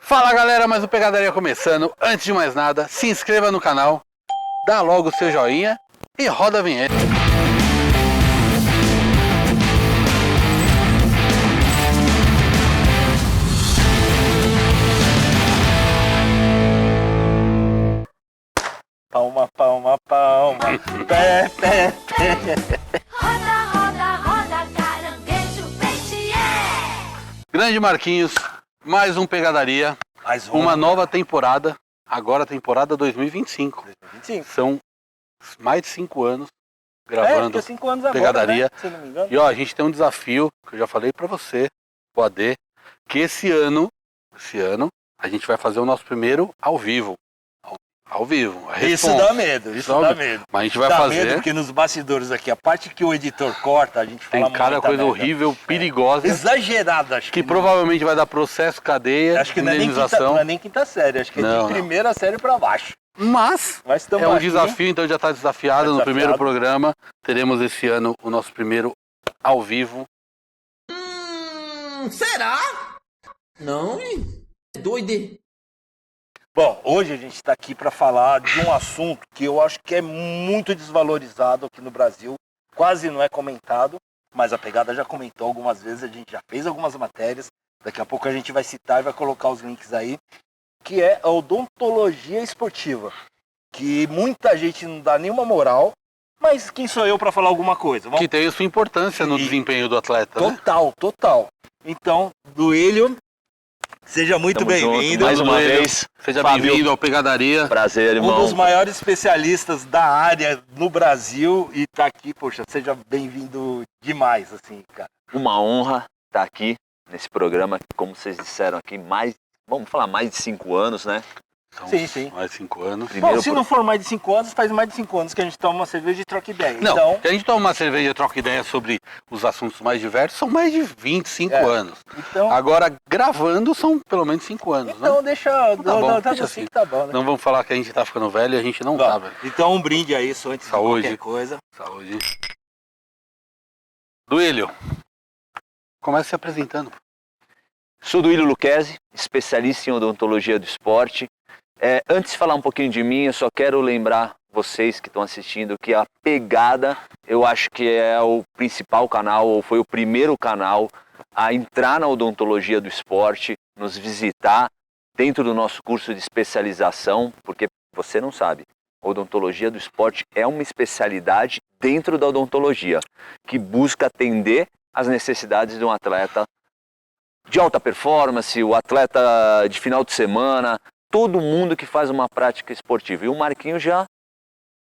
Fala galera, mais um Pegadaria começando. Antes de mais nada, se inscreva no canal, dá logo o seu joinha e roda a vinheta. Palma, palma, palma, pé, pé, pé. Roda, roda, roda, caranguejo, peixe, Grande Marquinhos, mais um Pegadaria, Mais uma nova temporada, agora temporada 2025. 2025. São mais de 5 anos É, gravando fica 5 anos agora, Pegadaria. né? Se eu não me engano. E ó, a gente tem um desafio que eu já falei pra você, o AD, que esse ano a gente vai fazer o nosso primeiro ao vivo. Ao vivo. Isso Response. dá medo, isso dá medo. Mas a gente vai Dá fazer. medo porque nos bastidores aqui, a parte que o editor corta, a gente Tem fala cada muita coisa merda. horrível, perigosa, Exagerada, acho que provavelmente vai dar processo, cadeia, Acho que não é, nem quinta, indenização. não é nem quinta série, acho que é Não, de não. primeira série pra baixo. Mas Mas tamo é um aqui. desafio, então já está desafiado. Tá No primeiro desafiado. programa teremos esse ano o nosso primeiro ao vivo. Será? Não, hein? É doido. Bom, hoje a gente está aqui para falar de um assunto que eu acho que é muito desvalorizado aqui no Brasil, quase não é comentado, mas a Pegada já comentou algumas vezes, a gente já fez algumas matérias, daqui a pouco a gente vai citar e vai colocar os links aí, que é a odontologia esportiva, que muita gente não dá nenhuma moral, mas quem sou eu para falar alguma coisa? Vamos... Que tem a sua importância no E- desempenho do atleta, né? Total, total. Então, Duílio, seja muito Tamo bem-vindo. junto, mais uma Duílio. vez. Seja Fábio. bem-vindo ao Pegadaria. Prazer, Um irmão. dos maiores especialistas da área no Brasil e tá aqui, poxa, seja bem-vindo demais, assim, cara. Uma honra estar aqui nesse programa, como vocês disseram aqui, vamos falar mais de 5 anos, né? São Sim, sim. mais de 5 anos. Primeiro Bom, se não for mais de 5 anos, faz mais de 5 anos que a gente toma uma cerveja e troca ideia. Não, Então, que a gente toma uma cerveja e troca ideia sobre os assuntos mais diversos, são mais de 25 É. anos. então, Agora, gravando, são pelo menos 5 anos, né? deixa, Tá bom, tá deixa assim assim. que tá bom, né? Não vamos falar que a gente tá ficando velho, a gente não Bom, tá, velho. então um brinde a isso antes Saúde. de qualquer coisa. Saúde. Duílio, comece se apresentando. Sou Duílio Lucchesi, especialista em odontologia do esporte. Antes de falar um pouquinho de mim, eu só quero lembrar vocês que estão assistindo que a Pegada, eu acho que é o principal canal, ou foi o primeiro canal a entrar na odontologia do esporte, nos visitar dentro do nosso curso de especialização, porque você não sabe, odontologia do esporte é uma especialidade dentro da odontologia, que busca atender às necessidades de um atleta de alta performance, o atleta de final de semana, todo mundo que faz uma prática esportiva. E o Marquinhos já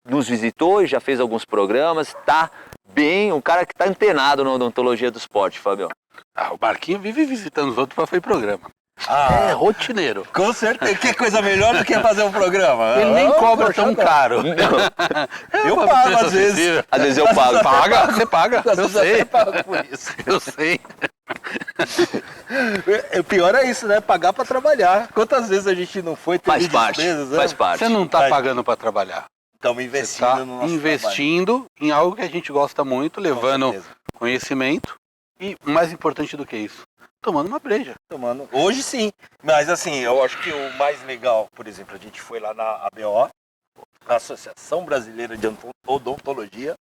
nos visitou e já fez alguns programas, está bem, um cara que está antenado na odontologia do esporte, Fábio. Ah, o Marquinho vive visitando os outros para fazer programa. Ah, É rotineiro. com certeza. Que coisa melhor do que fazer um programa? Ele nem Ah, cobra poxa, tão não. caro. Eu Uma pago preço às vezes. acessível. Às vezes eu pago. Paga, você paga. Às Eu vezes até sei, pago por isso. eu sei. O pior é isso, né? Pagar pra trabalhar. Quantas vezes a gente não foi ter Faz parte, despesas, né? faz parte. Você não tá Vai. pagando para trabalhar. Estamos Você investindo tá no nosso investindo em algo que a gente gosta muito, trabalho. Com levando certeza. conhecimento e, mais importante do que isso, tomando uma breja. Tomando. Hoje sim. Mas assim, eu acho que o mais legal, por exemplo, a gente foi lá na ABO, a Associação Brasileira de Odontologia.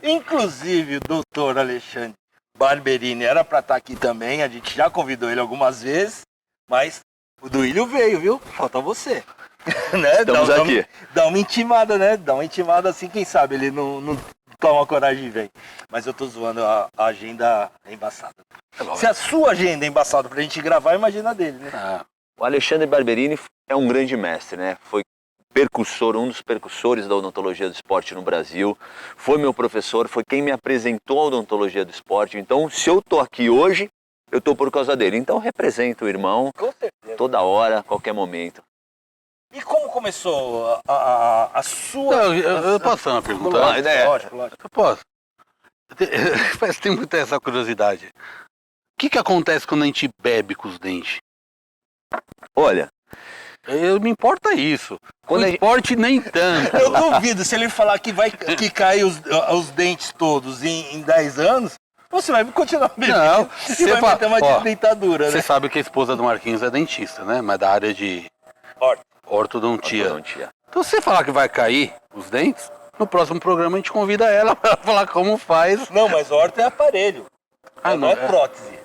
Inclusive o doutor Alexandre Barberini era para estar aqui também. A gente já convidou ele algumas vezes, mas o Duílio veio, viu? Falta você. Né? Estamos aqui. Dá uma intimada, né? Dá uma intimada assim, quem sabe ele não toma coragem e vem. Mas eu tô zoando, a agenda é embaçada. Se a sua agenda é embaçada pra gente gravar, imagina a dele, né? Ah, O Alexandre Barberini é um grande mestre, né? Foi percursor, um dos percursores da odontologia do esporte no Brasil. Foi meu professor, foi quem me apresentou a odontologia do esporte. Então, se eu tô aqui hoje, eu tô por causa dele. Então, represento o irmão Com certeza. toda hora, qualquer momento. E como começou a sua... não, eu posso fazer uma pergunta? Vai, né? Lógico, lógico. Eu posso. Mas tem muita essa curiosidade. O que acontece quando a gente bebe com os dentes? Olha, Eu me importa isso. Quando o a gente- esporte nem tanto. Eu duvido, se ele falar que cai os dentes todos em 10 anos, você vai continuar bebendo Não, e você vai meter uma dentadura, Você né? sabe que a esposa do Marquinhos é dentista, né? Mas da área de ortodontia. Ortodontia. Então, se você falar que vai cair os dentes, no próximo programa a gente convida ela para falar como faz. Não, mas orto é aparelho. Ah, não não, é prótese.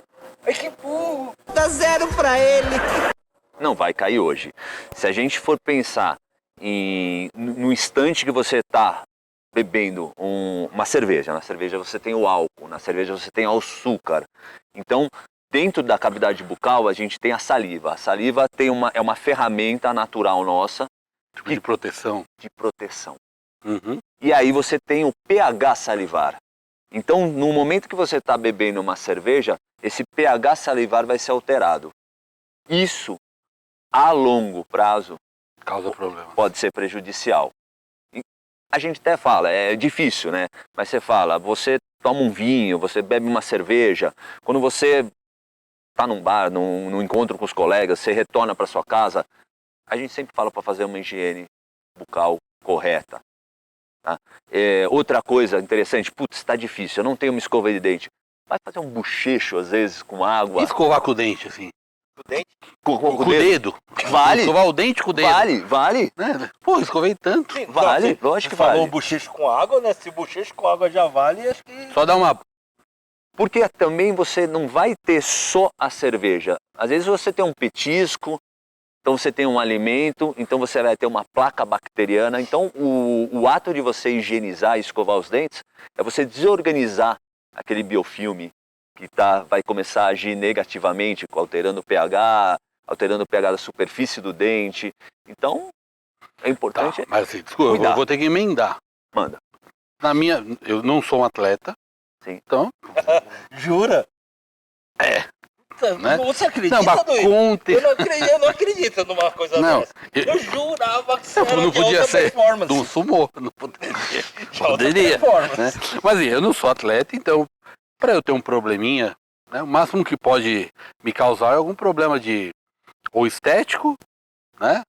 Ai, que burro. Dá 0 pra ele. Não vai cair hoje. Se a gente for pensar no instante que você está bebendo uma cerveja, na cerveja você tem o álcool, na cerveja você tem o açúcar. Então, dentro da cavidade bucal, a gente tem a saliva. A saliva é uma ferramenta natural nossa Tipo de proteção. de proteção. Uhum. E aí você tem o pH salivar. Então, no momento que você está bebendo uma cerveja, esse pH salivar vai ser alterado. Isso, a longo prazo, Causa problema. pode ser prejudicial. E a gente até fala, é difícil, né? Mas você fala, você toma um vinho, você bebe uma cerveja, quando você está num bar, num encontro com os colegas, você retorna para sua casa, a gente sempre fala para fazer uma higiene bucal correta. Tá? Outra coisa interessante, putz, está difícil, eu não tenho uma escova de dente. Vai fazer um bochecho, às vezes, com água. E escovar com o dente, assim? O dente? Com Com o dedo? Vale. Escovar o dente com o dedo? Vale. Né? Pô, escovei tanto. Sim, Vale, não, lógico que você falou vale. bochecho com água, né? Se bochecho com água já vale, acho que... Só dá uma... Porque também você não vai ter só a cerveja. Às vezes você tem um petisco, então você tem um alimento, então você vai ter uma placa bacteriana. Então o ato de você higienizar e escovar os dentes é você desorganizar aquele biofilme que vai começar a agir negativamente, alterando o pH, alterando o pH da superfície do dente. Então é Tá, importante. mas assim, desculpa, Cuidar. eu vou ter que emendar. Manda. Eu não sou um atleta. Sim. Então, Jura? É. Né? Você acredita, não, mas Doido? conte... Eu não acredito numa coisa Não, dessa. eu- Eu jurava que você era não de podia alta ser performance. de um sumô, não poderia. De alta Poderia, performance. né? Mas assim, eu não sou atleta, então, para eu ter um probleminha, né, o máximo que pode me causar é algum problema de ou estético, né?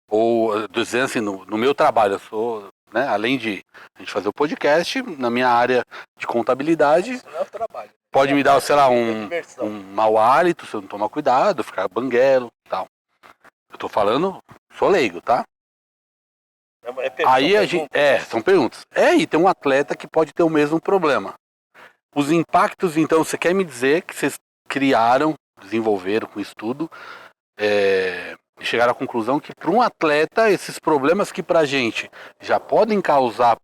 Ou, dizendo assim, no meu trabalho, eu sou, né, além de a gente fazer o podcast, na minha área de contabilidade, Isso não é o trabalho. pode me dar, sei lá, É um diversão. mau hálito se eu não tomar cuidado, ficar banguelo e tal. Eu tô falando, sou leigo, tá? Aí a gente. São perguntas. E tem um atleta que pode ter o mesmo problema. Os impactos, então, você quer me dizer que vocês criaram, desenvolveram com estudo, e chegaram à conclusão que para um atleta, esses problemas que pra gente já podem causar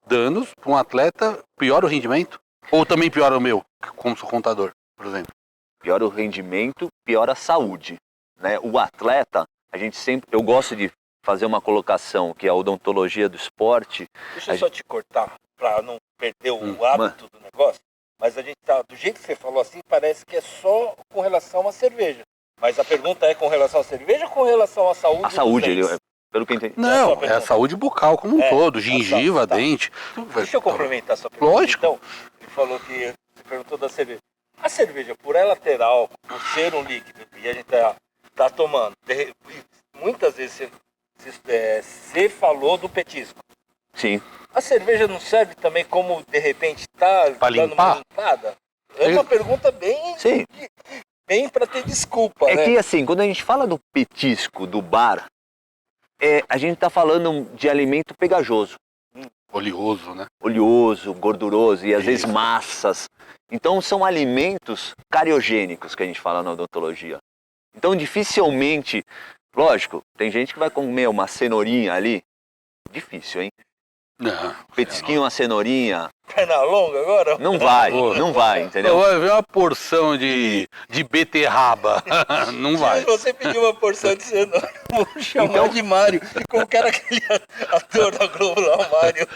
danos, para um atleta, piora o rendimento? Ou também piora o meu, como sou contador, por exemplo? Piora o rendimento, piora a saúde, né? O atleta, eu gosto de fazer uma colocação que é a odontologia do esporte. Deixa eu só te cortar, para não perder o hábito do negócio. Mas a gente tá, do jeito que você falou assim, parece que é só com relação à cerveja. Mas a pergunta é com relação à cerveja ou com relação à saúde? A saúde, dos dentes? pelo que eu entendi. Não, é a saúde bucal como um todo, gengiva, tá. dente. Deixa eu complementar a sua pergunta. Lógico. Então, ele falou que você perguntou da cerveja. A cerveja, por ela ter álcool, por ser um líquido, e a gente tá tomando, muitas vezes você falou do petisco. Sim. A cerveja não serve também como, de repente, tá Pra dando limpar? uma limpada? É uma pergunta bem... Sim. Bem para ter desculpa, É né? que assim, quando a gente fala do petisco, do bar, a gente tá falando de alimento pegajoso. Oleoso, né? Oleoso, gorduroso e às vezes Isso. massas. Então são alimentos cariogênicos que a gente fala na odontologia. Então dificilmente, lógico, tem gente que vai comer uma cenourinha ali, difícil, hein? Não. Petisquinho, uma cenourinha, Perna longa agora? não vai, não vai, entendeu? Vai ver uma porção de beterraba. Não vai. Se você pedir uma porção de cenoura, eu vou chamar Então- de Mário. Como que era aquele ator da Globo lá, o Mário?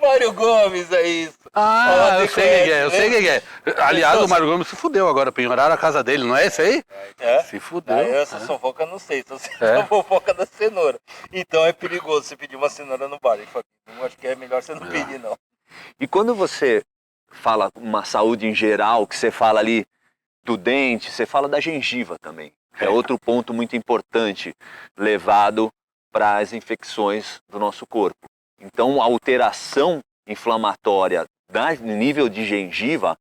Mário Gomes, é isso. Ah, Ó, eu você sei quem é, eu conhece, sei quem é. Aliás, o Mário Gomes se fudeu agora, penhoraram a casa dele, não é esse aí? É? Se fudeu. Ah, essa fofoca eu não sei, só sei É? a fofoca da cenoura. Então é perigoso você pedir uma cenoura no bar, hein, Fabinho? Eu acho que é melhor você não pedir, não. E quando você fala uma saúde em geral, que você fala ali do dente, você fala da gengiva também. É outro ponto muito importante levado para as infecções do nosso corpo. Então, a alteração inflamatória no nível de gengiva,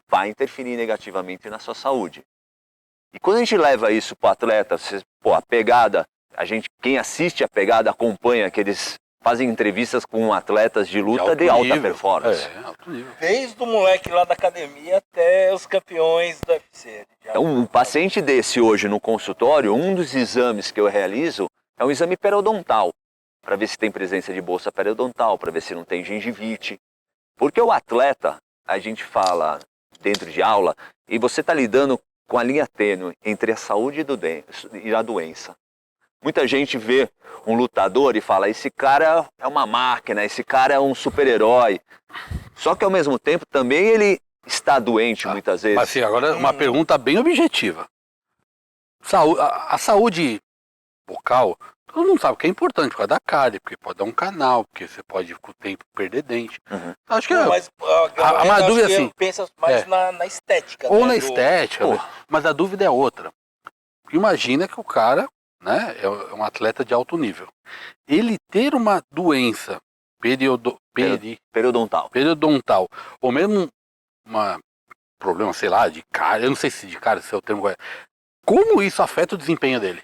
vai interferir negativamente na sua saúde. E quando a gente leva isso para o atleta, a pegada, quem assiste a pegada acompanha que eles fazem entrevistas com atletas de luta de alta nível. performance. Alto nível. Desde o moleque lá da academia até os campeões do UFC. Então, um paciente desse hoje no consultório, um dos exames que eu realizo é um exame periodontal, para ver se tem presença de bolsa periodontal, para ver se não tem gengivite. Porque o atleta, a gente fala dentro de aula, e você está lidando com a linha tênue entre a saúde e a doença. Muita gente vê um lutador e fala, esse cara é uma máquina, esse cara é um super-herói. Só que ao mesmo tempo também ele está doente muitas vezes. Mas assim, agora uma pergunta bem objetiva. A saúde bucal, todo mundo sabe que é importante por causa da cárie, porque pode dar um canal, porque você pode com o tempo perder dente. Uhum. Acho que Não, mas a dúvida é assim, pensa mais na estética. ou né, na do- estética, mas a dúvida é outra. Imagina que o cara, né, é um atleta de alto nível. Ele ter uma doença Periodontal. periodontal, ou mesmo um problema, sei lá, de cárie, eu não sei se de cárie se é o termo correto. Como isso afeta o desempenho dele?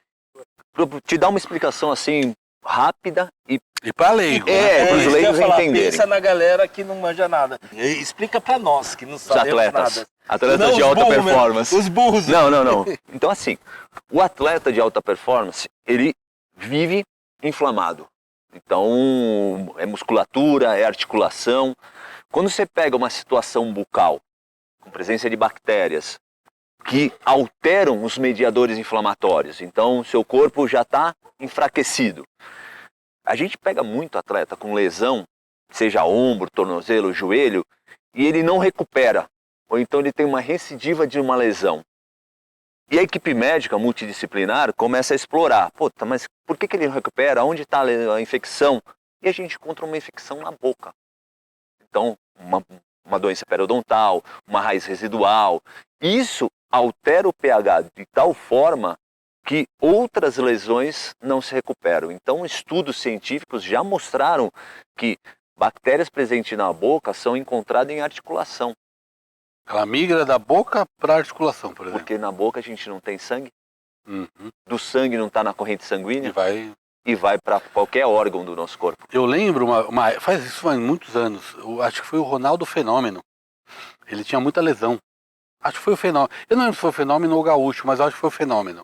Pra te dar uma explicação assim, rápida e E para leigo, É, né? para os isso que eu ia leigos falar, entenderem. Pensa na galera que não manja nada. E explica pra nós que não Os sabemos atletas. nada. Atletas Não, de os alta burros, né? performance. Os burros. Não. Então assim, o atleta de alta performance, ele vive inflamado. Então, é musculatura, é articulação. Quando você pega uma situação bucal, com presença de bactérias, que alteram os mediadores inflamatórios, então seu corpo já está enfraquecido. A gente pega muito atleta com lesão, seja ombro, tornozelo, joelho, e ele não recupera, ou então ele tem uma recidiva de uma lesão. E a equipe médica multidisciplinar começa a explorar. Puta, mas por que ele não recupera? Onde está a infecção? E a gente encontra uma infecção na boca. Então, uma doença periodontal, uma raiz residual. Isso altera o pH de tal forma que outras lesões não se recuperam. Então, estudos científicos já mostraram que bactérias presentes na boca são encontradas em articulação. Ela migra da boca para articulação, por exemplo. Porque na boca a gente não tem sangue, Uhum. do sangue não está na corrente E sanguínea vai. e vai para qualquer órgão do nosso corpo. Eu lembro, faz muitos anos, acho que foi o Ronaldo Fenômeno. Ele tinha muita lesão. Acho que foi o Fenômeno. Eu não lembro se foi o Fenômeno ou o Gaúcho, mas eu acho que foi o Fenômeno.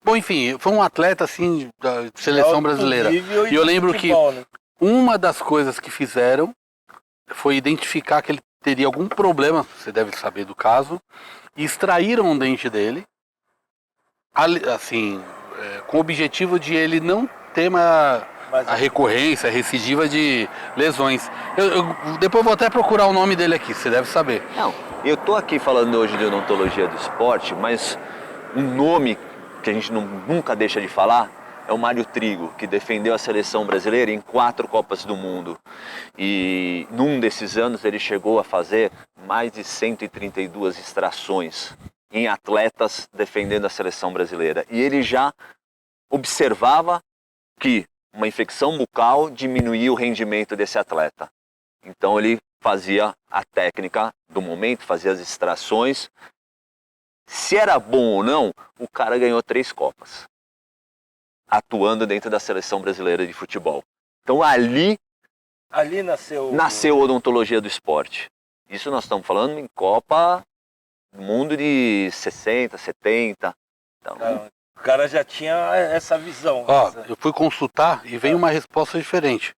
Bom, enfim, foi um atleta assim da seleção brasileira. E eu lembro que né? uma das coisas que fizeram foi identificar que ele teria algum problema, você deve saber do caso, e extraíram um dente dele, assim, com o objetivo de ele não ter a recorrência, a recidiva de lesões. Depois eu vou até procurar o nome dele aqui, você deve saber. Não, eu tô aqui falando hoje de odontologia do esporte, mas um nome que a gente nunca deixa de falar é o Mário Trigo, que defendeu a seleção brasileira em 4 Copas do Mundo. E num desses anos ele chegou a fazer mais de 132 extrações em atletas defendendo a seleção brasileira. E ele já observava que uma infecção bucal diminuía o rendimento desse atleta. Então ele fazia a técnica do momento, fazia as extrações. Se era bom ou não, o cara ganhou 3 Copas, atuando dentro da seleção brasileira de futebol. Então ali nasceu a odontologia do esporte. Isso nós estamos falando em Copa do Mundo de 60, 70. Então, O cara já tinha essa visão. Ó, eu fui consultar e veio uma resposta diferente.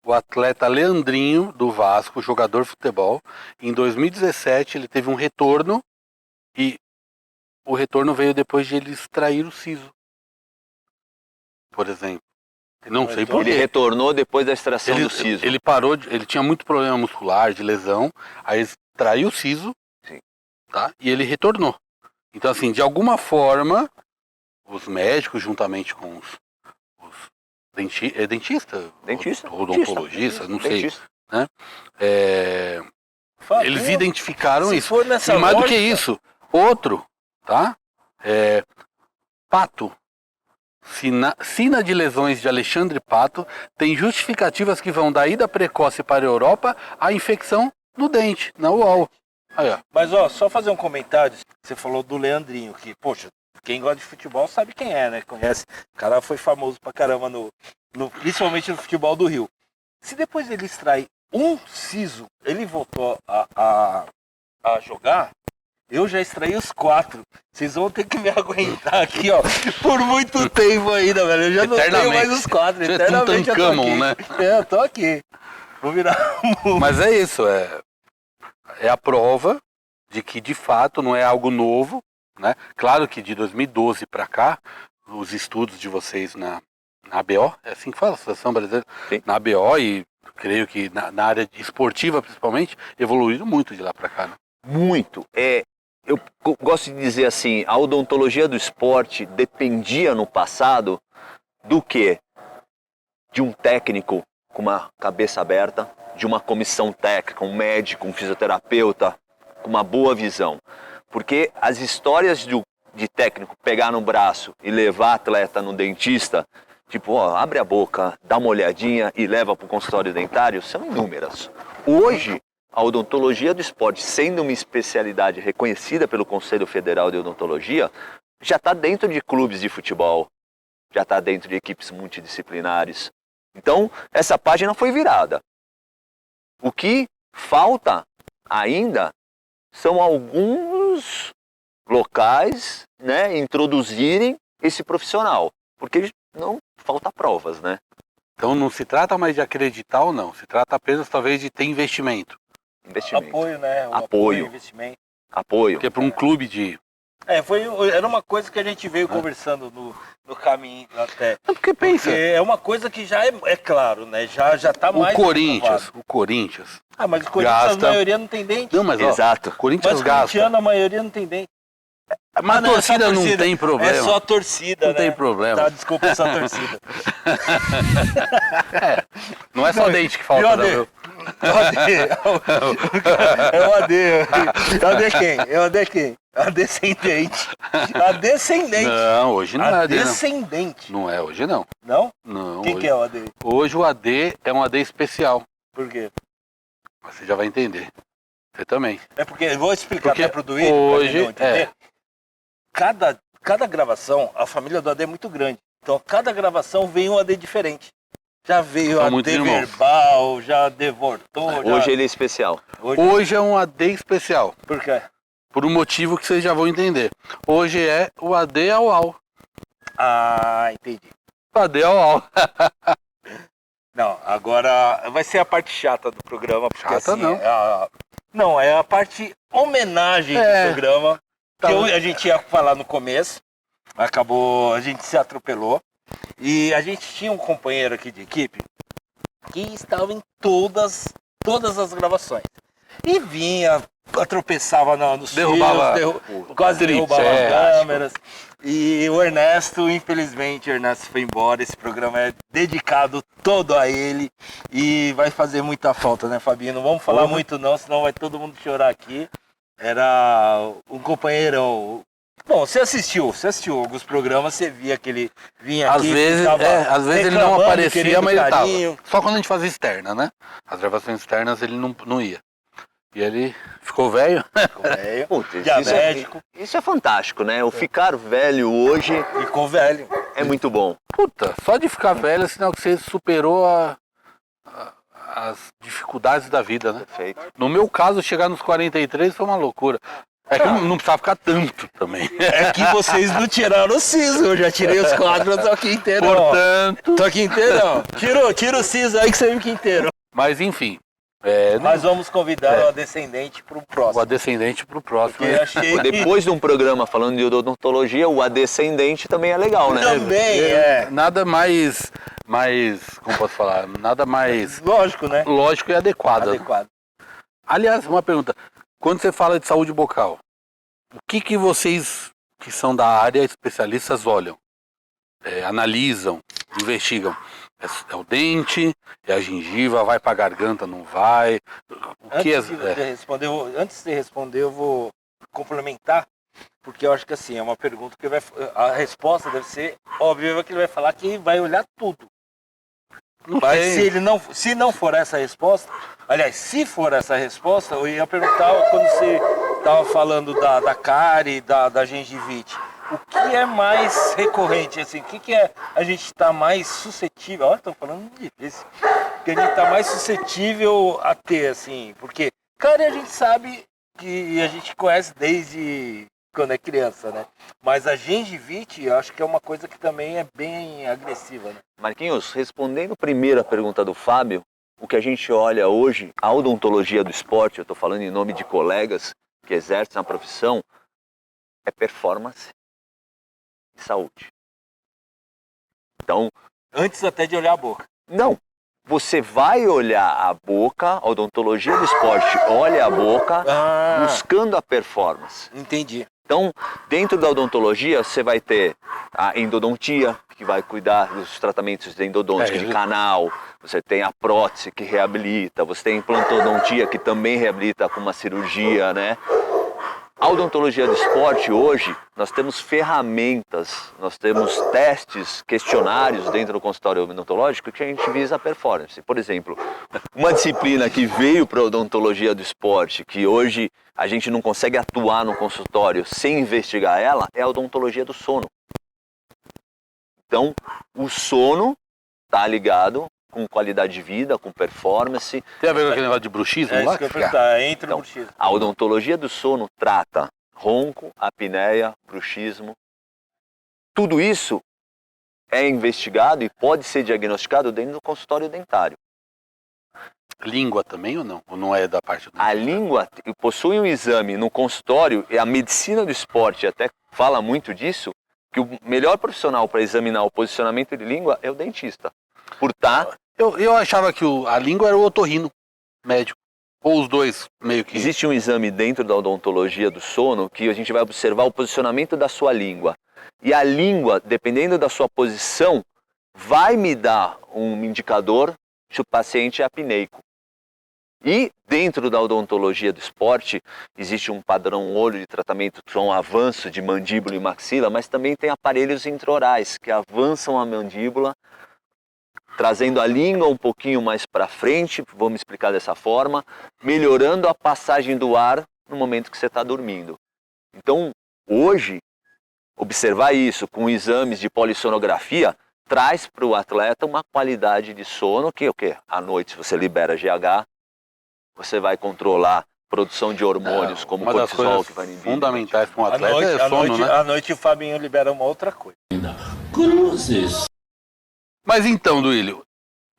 O atleta Leandrinho, do Vasco, jogador de futebol, em 2017 ele teve um retorno e o retorno veio depois de ele extrair o siso, por exemplo. Não sei por ele quê. retornou depois da extração do siso. Ele parou, ele tinha muito problema muscular, de lesão, aí extraiu o siso, Sim. tá? E ele retornou. Então, assim, de alguma forma, os médicos, juntamente com os dentista, odontologista, não sei, Dentista. né? Fala, Eles pô, identificaram se isso. for nessa E mais do que lógica- isso, outro, tá? Pato. Sina de lesões de Alexandre Pato tem justificativas que vão da ida precoce para a Europa à infecção no dente, na UOL. Aí, ó. Mas, ó, só fazer um comentário. Você falou do Leandrinho, que, poxa, quem gosta de futebol sabe quem é, né? Conhece. O cara foi famoso pra caramba, principalmente no futebol do Rio. Se depois ele extrair um siso, ele voltou a jogar, eu já extraí os 4. Vocês vão ter que me aguentar aqui, ó, por muito tempo ainda, velho. Eu já não tenho mais os 4. Você Eternamente eu tô aqui. né? Eu tô aqui. Vou virar Mas é isso, é a prova de que, de fato, não é algo novo, né? Claro que de 2012 para cá, os estudos de vocês na ABO, é assim que fala, Associação Brasileira, Sim. na ABO e creio que na área esportiva, principalmente, evoluíram muito de lá para cá, né? Muito. Eu gosto de dizer assim, a odontologia do esporte dependia no passado do quê? De um técnico com uma cabeça aberta, de uma comissão técnica, um médico, um fisioterapeuta com uma boa visão. Porque as histórias de técnico pegar no braço e levar atleta no dentista, tipo, ó, abre a boca, dá uma olhadinha e leva para o consultório dentário, são inúmeras. Hoje, a odontologia do esporte, sendo uma especialidade reconhecida pelo Conselho Federal de Odontologia, já está dentro de clubes de futebol, já está dentro de equipes multidisciplinares. Então, essa página foi virada. O que falta ainda são alguns locais, né, introduzirem esse profissional, porque não falta provas, né? Então não se trata mais de acreditar ou não, se trata apenas talvez de ter investimento. Investimento. apoio, né? O Apoio. investimento. Apoio. Porque para um clube de... Era uma coisa que a gente veio conversando no caminho até. Porque pensa, Porque é uma coisa que já é claro, né? Já tá mais o Corinthians, comprovado. Ah, mas o Corinthians gasta- a maioria não tem dente. Não, mas ó, Exato. o Corinthians Mas o gasta. corintiano a maioria não tem dente. Mas a não, é só torcida não torcida. tem problema. É só a torcida, Não né? tem problema. Tá, desculpa, é só a torcida. Não é só dente que falta, E o não, AD? viu? É o AD. É o AD quem? É o AD quem? A descendente. A descendente. Não, hoje não é A AD, não. descendente. Não é hoje, não. Não? Não, Quem hoje. que é o AD? Hoje o AD é um AD especial. Por quê? Você já vai entender. Você também. É porque, eu vou explicar Porque até pro Duílio, hoje, pra ele não entender. Cada gravação, a família do AD é muito grande. Então, cada gravação vem um AD diferente. Já veio São AD muitos irmãos. verbal, já AD voltou. Hoje ele é especial. Hoje é um AD especial. Por quê? Por um motivo que vocês já vão entender. Hoje é o AD ao. Ah, entendi. O AD ao. Não, agora vai ser a parte chata do programa. Porque, Chata, assim, não. Não, é a parte homenagem É. do programa. Tá Que bom. a gente ia falar no começo. Acabou, a gente se atropelou. E a gente tinha um companheiro aqui de equipe que estava em todas as gravações. E vinha, tropeçava nos Derrubava fios, o quase derrubava tripé, as câmeras. E o Ernesto, infelizmente, o Ernesto foi embora. Esse programa é dedicado todo a ele. E vai fazer muita falta, né, Fabinho? Não vamos falar muito não, senão vai todo mundo chorar aqui. Era um companheiro... Bom, você assistiu alguns programas, você via que ele vinha Às aqui... vezes, ficava às vezes ele não reclamando, aparecia, querendo mas ele carinho. tava. Só quando a gente fazia externa, né? As gravações externas ele não ia. E ele ficou velho. Velho, Putz, diabético, isso é fantástico, né? O ficar velho hoje ficou velho. é muito bom. Puta, só de ficar velho é sinal que você superou as dificuldades da vida, né? Perfeito. No meu caso, chegar nos 43 foi uma loucura. É que não precisava ficar tanto também. É que vocês não tiraram o siso, eu já tirei os 4, eu tô aqui inteiro. ó. Portanto, Tô aqui inteiro, ó. Tira o siso aí que você fica inteiro. mas enfim, Mas vamos convidar o descendente pro o próximo. descendente pro próximo. Porque eu achei que Depois de um programa falando de odontologia, o adescendente também é legal, né? também é. Nada mais, como posso falar, nada mais Lógico, né? lógico e adequado. Adequado. Aliás, uma pergunta. Quando você fala de saúde bucal, o que vocês que são da área, especialistas, olham? Analisam, investigam? É o dente? É a gengiva? Vai pra garganta? Não vai? O que Antes de você responder, eu vou complementar. Porque eu acho que assim, é uma pergunta que a resposta deve ser óbvia, que ele vai falar que vai olhar tudo. Não Mas sei. se não for essa a resposta, aliás, se for essa a resposta, eu ia perguntar quando você estava falando da cárie, da gengivite, o que é mais recorrente, assim, o que é a gente está mais suscetível, olha, estou falando difícil, que a gente está mais suscetível a ter, assim, porque cárie a gente sabe que a gente conhece desde quando é criança, né? Mas a gengivite, eu acho que é uma coisa que também é bem agressiva, né? Marquinhos, respondendo primeiro a pergunta do Fábio, o que a gente olha hoje, a odontologia do esporte, eu estou falando em nome de colegas que exercem a profissão, é performance e saúde. Então, Antes até de olhar a boca. não, você vai olhar a boca, a odontologia do esporte olha a boca buscando a performance. Entendi. Então, dentro da odontologia, você vai ter a endodontia, que vai cuidar dos tratamentos de endodôntica, de canal. Você tem a prótese, que reabilita. Você tem a implantodontia, que também reabilita com uma cirurgia, né? A odontologia do esporte, hoje, nós temos ferramentas, nós temos testes, questionários dentro do consultório odontológico que a gente visa a performance. Por exemplo, uma disciplina que veio para a odontologia do esporte, que hoje a gente não consegue atuar no consultório sem investigar ela, é a odontologia do sono. Então, o sono está ligado com qualidade de vida, com performance. Tem a ver com aquele negócio de bruxismo É lá? isso que eu ia perguntar, entre no bruxismo. A odontologia do sono trata ronco, apneia, bruxismo. Tudo isso é investigado e pode ser diagnosticado dentro do consultório dentário. Língua também ou não? Ou não é da parte do... A língua possui um exame no consultório, e a medicina do esporte até fala muito disso, que o melhor profissional para examinar o posicionamento de língua é o dentista. Por estar... Eu achava que a língua era o otorrino médico. Ou os dois, meio que... Existe um exame dentro da odontologia do sono que a gente vai observar o posicionamento da sua língua. E a língua, dependendo da sua posição, vai me dar um indicador se o paciente é apneico. E dentro da odontologia do esporte, existe um padrão olho de tratamento com um avanço de mandíbula e maxila, mas também tem aparelhos intraorais que avançam a mandíbula, trazendo a língua um pouquinho mais para frente, vamos explicar dessa forma, melhorando a passagem do ar no momento que você está dormindo. Então, hoje, observar isso com exames de polissonografia traz para o atleta uma qualidade de sono que o quê? À noite você libera GH, você vai controlar a produção de hormônios como uma das cortisol coisas que vai inibir. fundamentais para um atleta é sono, né? À noite o Fabinho libera uma outra coisa. Cruzes. Mas então, Duílio,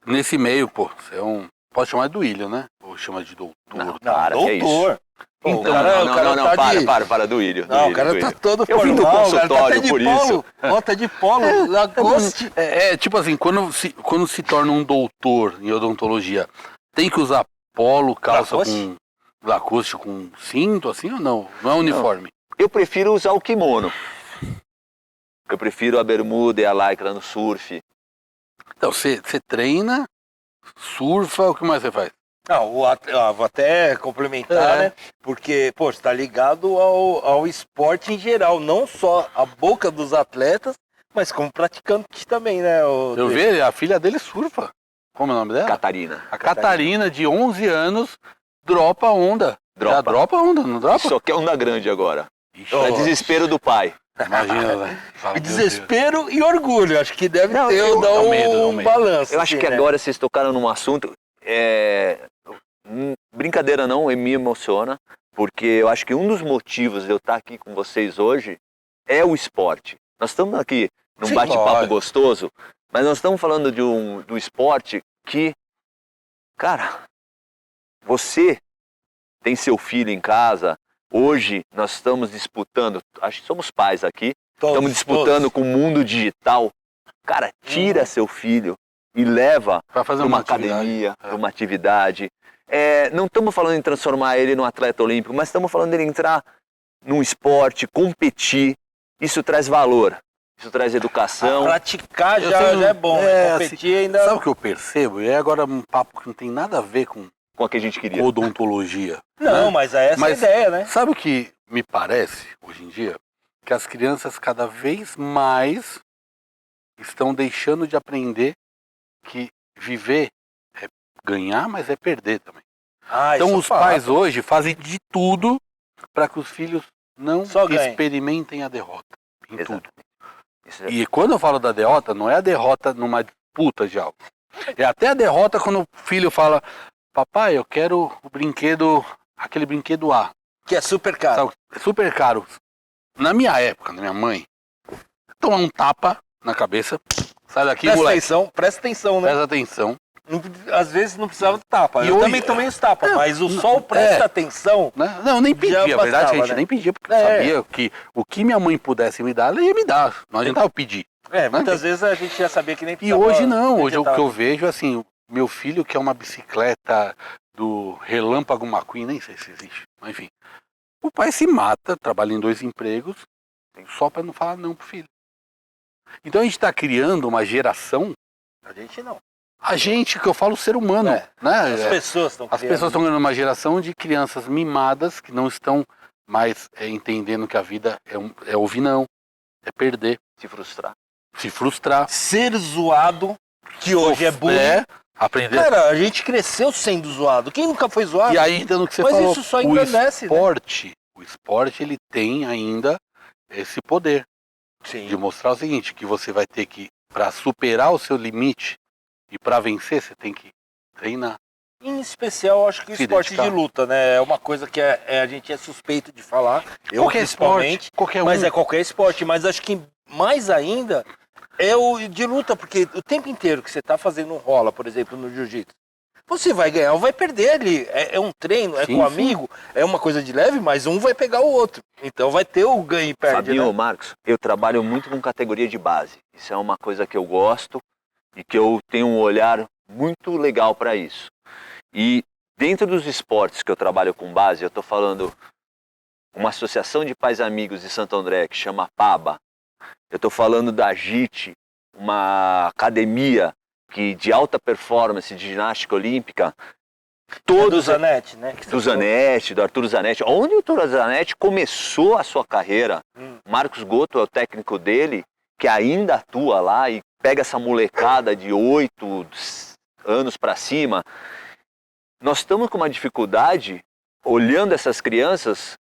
nesse meio, pô, você é um... Pode chamar de Duílio, né? Ou chama de doutor. Não, para, que é isso? Doutor. Pô, Então, o cara- o cara não, tá de- para, Duílio. Não, o cara tá todo Eu vim do formal, o cara tá consultório até de por polo. isso. Ó, tá de polo, Lacoste. Tipo assim, quando se torna um doutor em odontologia, tem que usar polo, calça Lacoste? com Lacoste, com cinto, assim ou não? Não é uniforme? Eu prefiro usar o kimono. Eu prefiro a bermuda e a lycra no surf. Então, você treina, surfa, o que mais você faz? Não, vou até complementar, né? Porque, pô, está ligado ao esporte em geral, não só a boca dos atletas, mas como praticante também, né? Eu vi, a filha dele surfa. Como é o nome dela? Catarina. A Catarina, de 11 anos, dropa onda. Dropa. Já dropa onda, não dropa? Só quer onda grande agora. Ixi, É desespero do pai. imagina, velho. Fala, E meu Deus. desespero e orgulho, acho que deve Não, ter eu- dar dá um medo, dá um um medo. balanço. Eu acho assim, que né? agora vocês tocaram num assunto. Brincadeira não, me emociona. Porque eu acho que um dos motivos de eu estar aqui com vocês hoje é o esporte. Nós estamos aqui num Sim, bate-papo lógico. gostoso, mas nós estamos falando do esporte que, cara, você tem seu filho em casa. Hoje nós estamos disputando, acho que somos pais aqui, Todos, estamos disputando com o mundo digital. Cara, tira seu filho e leva Vai fazer para uma atividade. academia, para uma atividade. Não estamos falando em transformar ele num atleta olímpico, mas estamos falando dele entrar num esporte, competir. Isso traz valor, isso traz educação. Praticar Eu já tenho- é bom, é, né? Competir ainda... Sabe o que eu percebo? E é agora um papo que não tem nada a ver com Com o que a gente queria. odontologia. Não, né? mas essa é a Mas- ideia, né? Sabe o que me parece, hoje em dia, que as crianças cada vez mais estão deixando de aprender que viver é ganhar, mas é perder também. Então isso os é fato. pais hoje fazem de tudo para que os filhos não Só ganhem. experimentem a derrota em tudo. Isso é- E quando eu falo da derrota, não é a derrota numa disputa de algo. É até a derrota quando o filho fala: papai, eu quero o brinquedo, aquele brinquedo A. Que é super caro. Sabe? É super caro. Na minha época, na minha mãe, tomar um tapa na cabeça, sai daqui, moleque, Presta atenção, né? presta atenção. Às vezes não precisava de tapa. E Eu hoje- também tomei os tapas, Não, mas o não, sol presta atenção. Né? Não, nem pedia, Já a verdade é que a bastava, gente né? nem pedia, porque É. sabia que o que minha mãe pudesse me dar, ela ia me dar. Não adiantava eu pedir. Muitas vezes a gente já sabia que nem E precisava hoje não, hoje o que acreditar. eu vejo é assim, o meu filho quer uma bicicleta do Relâmpago McQueen, nem sei se existe, mas enfim. O pai se mata, trabalha em 2 empregos, só para não falar não pro filho. Então a gente está criando uma geração, A gente não. a gente, que eu falo ser humano, É. né? As pessoas estão As pessoas estão ganhando uma geração de crianças mimadas que não estão mais entendendo que a vida é ouvir não, é perder, Se frustrar. se frustrar. Ser zoado, que hoje é bullying. É, aprender. Cara, a gente cresceu sendo zoado. Quem nunca foi zoado? E aí, então, no que você Mas falou, isso só engrandece, né? o esporte, ele tem ainda esse poder Sim. de mostrar o seguinte, que você vai ter que, para superar o seu limite e para vencer, você tem que treinar. Em especial, acho que o Se esporte dedicar. de luta, né? É uma coisa que a gente é suspeito de falar. Eu, Qualquer principalmente. esporte, qualquer Mas um. é qualquer esporte. Mas acho que mais ainda é o de luta, porque o tempo inteiro que você tá fazendo um rola, por exemplo, no jiu-jitsu, você vai ganhar ou vai perder ali. É um treino, é Sim, com um sim. amigo, é uma coisa de leve, mas um vai pegar o outro. Então vai ter o ganho e perde, Fabinho, né? Marcos, eu trabalho muito com categoria de base. Isso é uma coisa que eu gosto e que eu tenho um olhar muito legal para isso. E dentro dos esportes que eu trabalho com base, eu estou falando uma associação de pais amigos de Santo André que chama PABA. Eu estou falando da JIT, uma academia de alta performance de ginástica olímpica. Do Todos Zanetti, né? Que do você falou. Zanetti, do Arthur Zanetti. Onde o Arthur Zanetti começou a sua carreira, Marcos Goto é o técnico dele, que ainda atua lá e pega essa molecada de 8 anos para cima. Nós estamos com uma dificuldade, olhando essas crianças,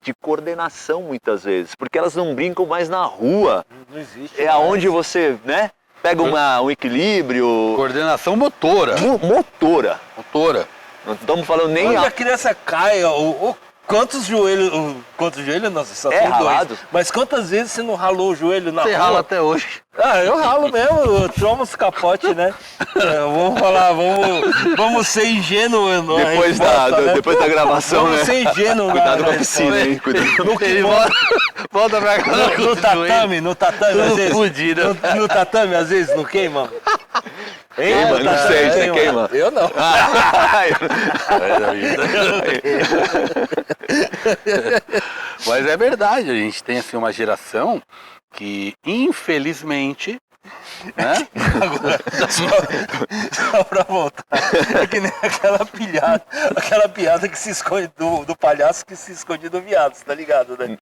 de coordenação muitas vezes, porque elas não brincam mais na rua. Não existe. É mais. aonde você, né, pega um equilíbrio Coordenação motora. motora. Motora. Não estamos falando nem Onde a criança cai, quantos joelhos, nossa, só É tem ralado? dois. Mas quantas vezes você não ralou o joelho na Você rua? rala até hoje. Ah, eu ralo mesmo, eu tomo os capote, né? Vamos falar, vamos ser ingênuo. na depois, resposta, né? depois da gravação, Vamos né? ser ingênuo. Cuidado com a na piscina, resposta. hein? Cuidado. Ele volta pra casa No tatame, às Tudo vezes. fudido. No tatame, às vezes, não queima? Hein? Queima, No não tatame sei, você queima? Eu não. Mas é verdade, a gente tem assim uma geração que, infelizmente, né? Só pra voltar. É que nem aquela piada que se esconde do palhaço que se esconde do viado, você tá ligado, né?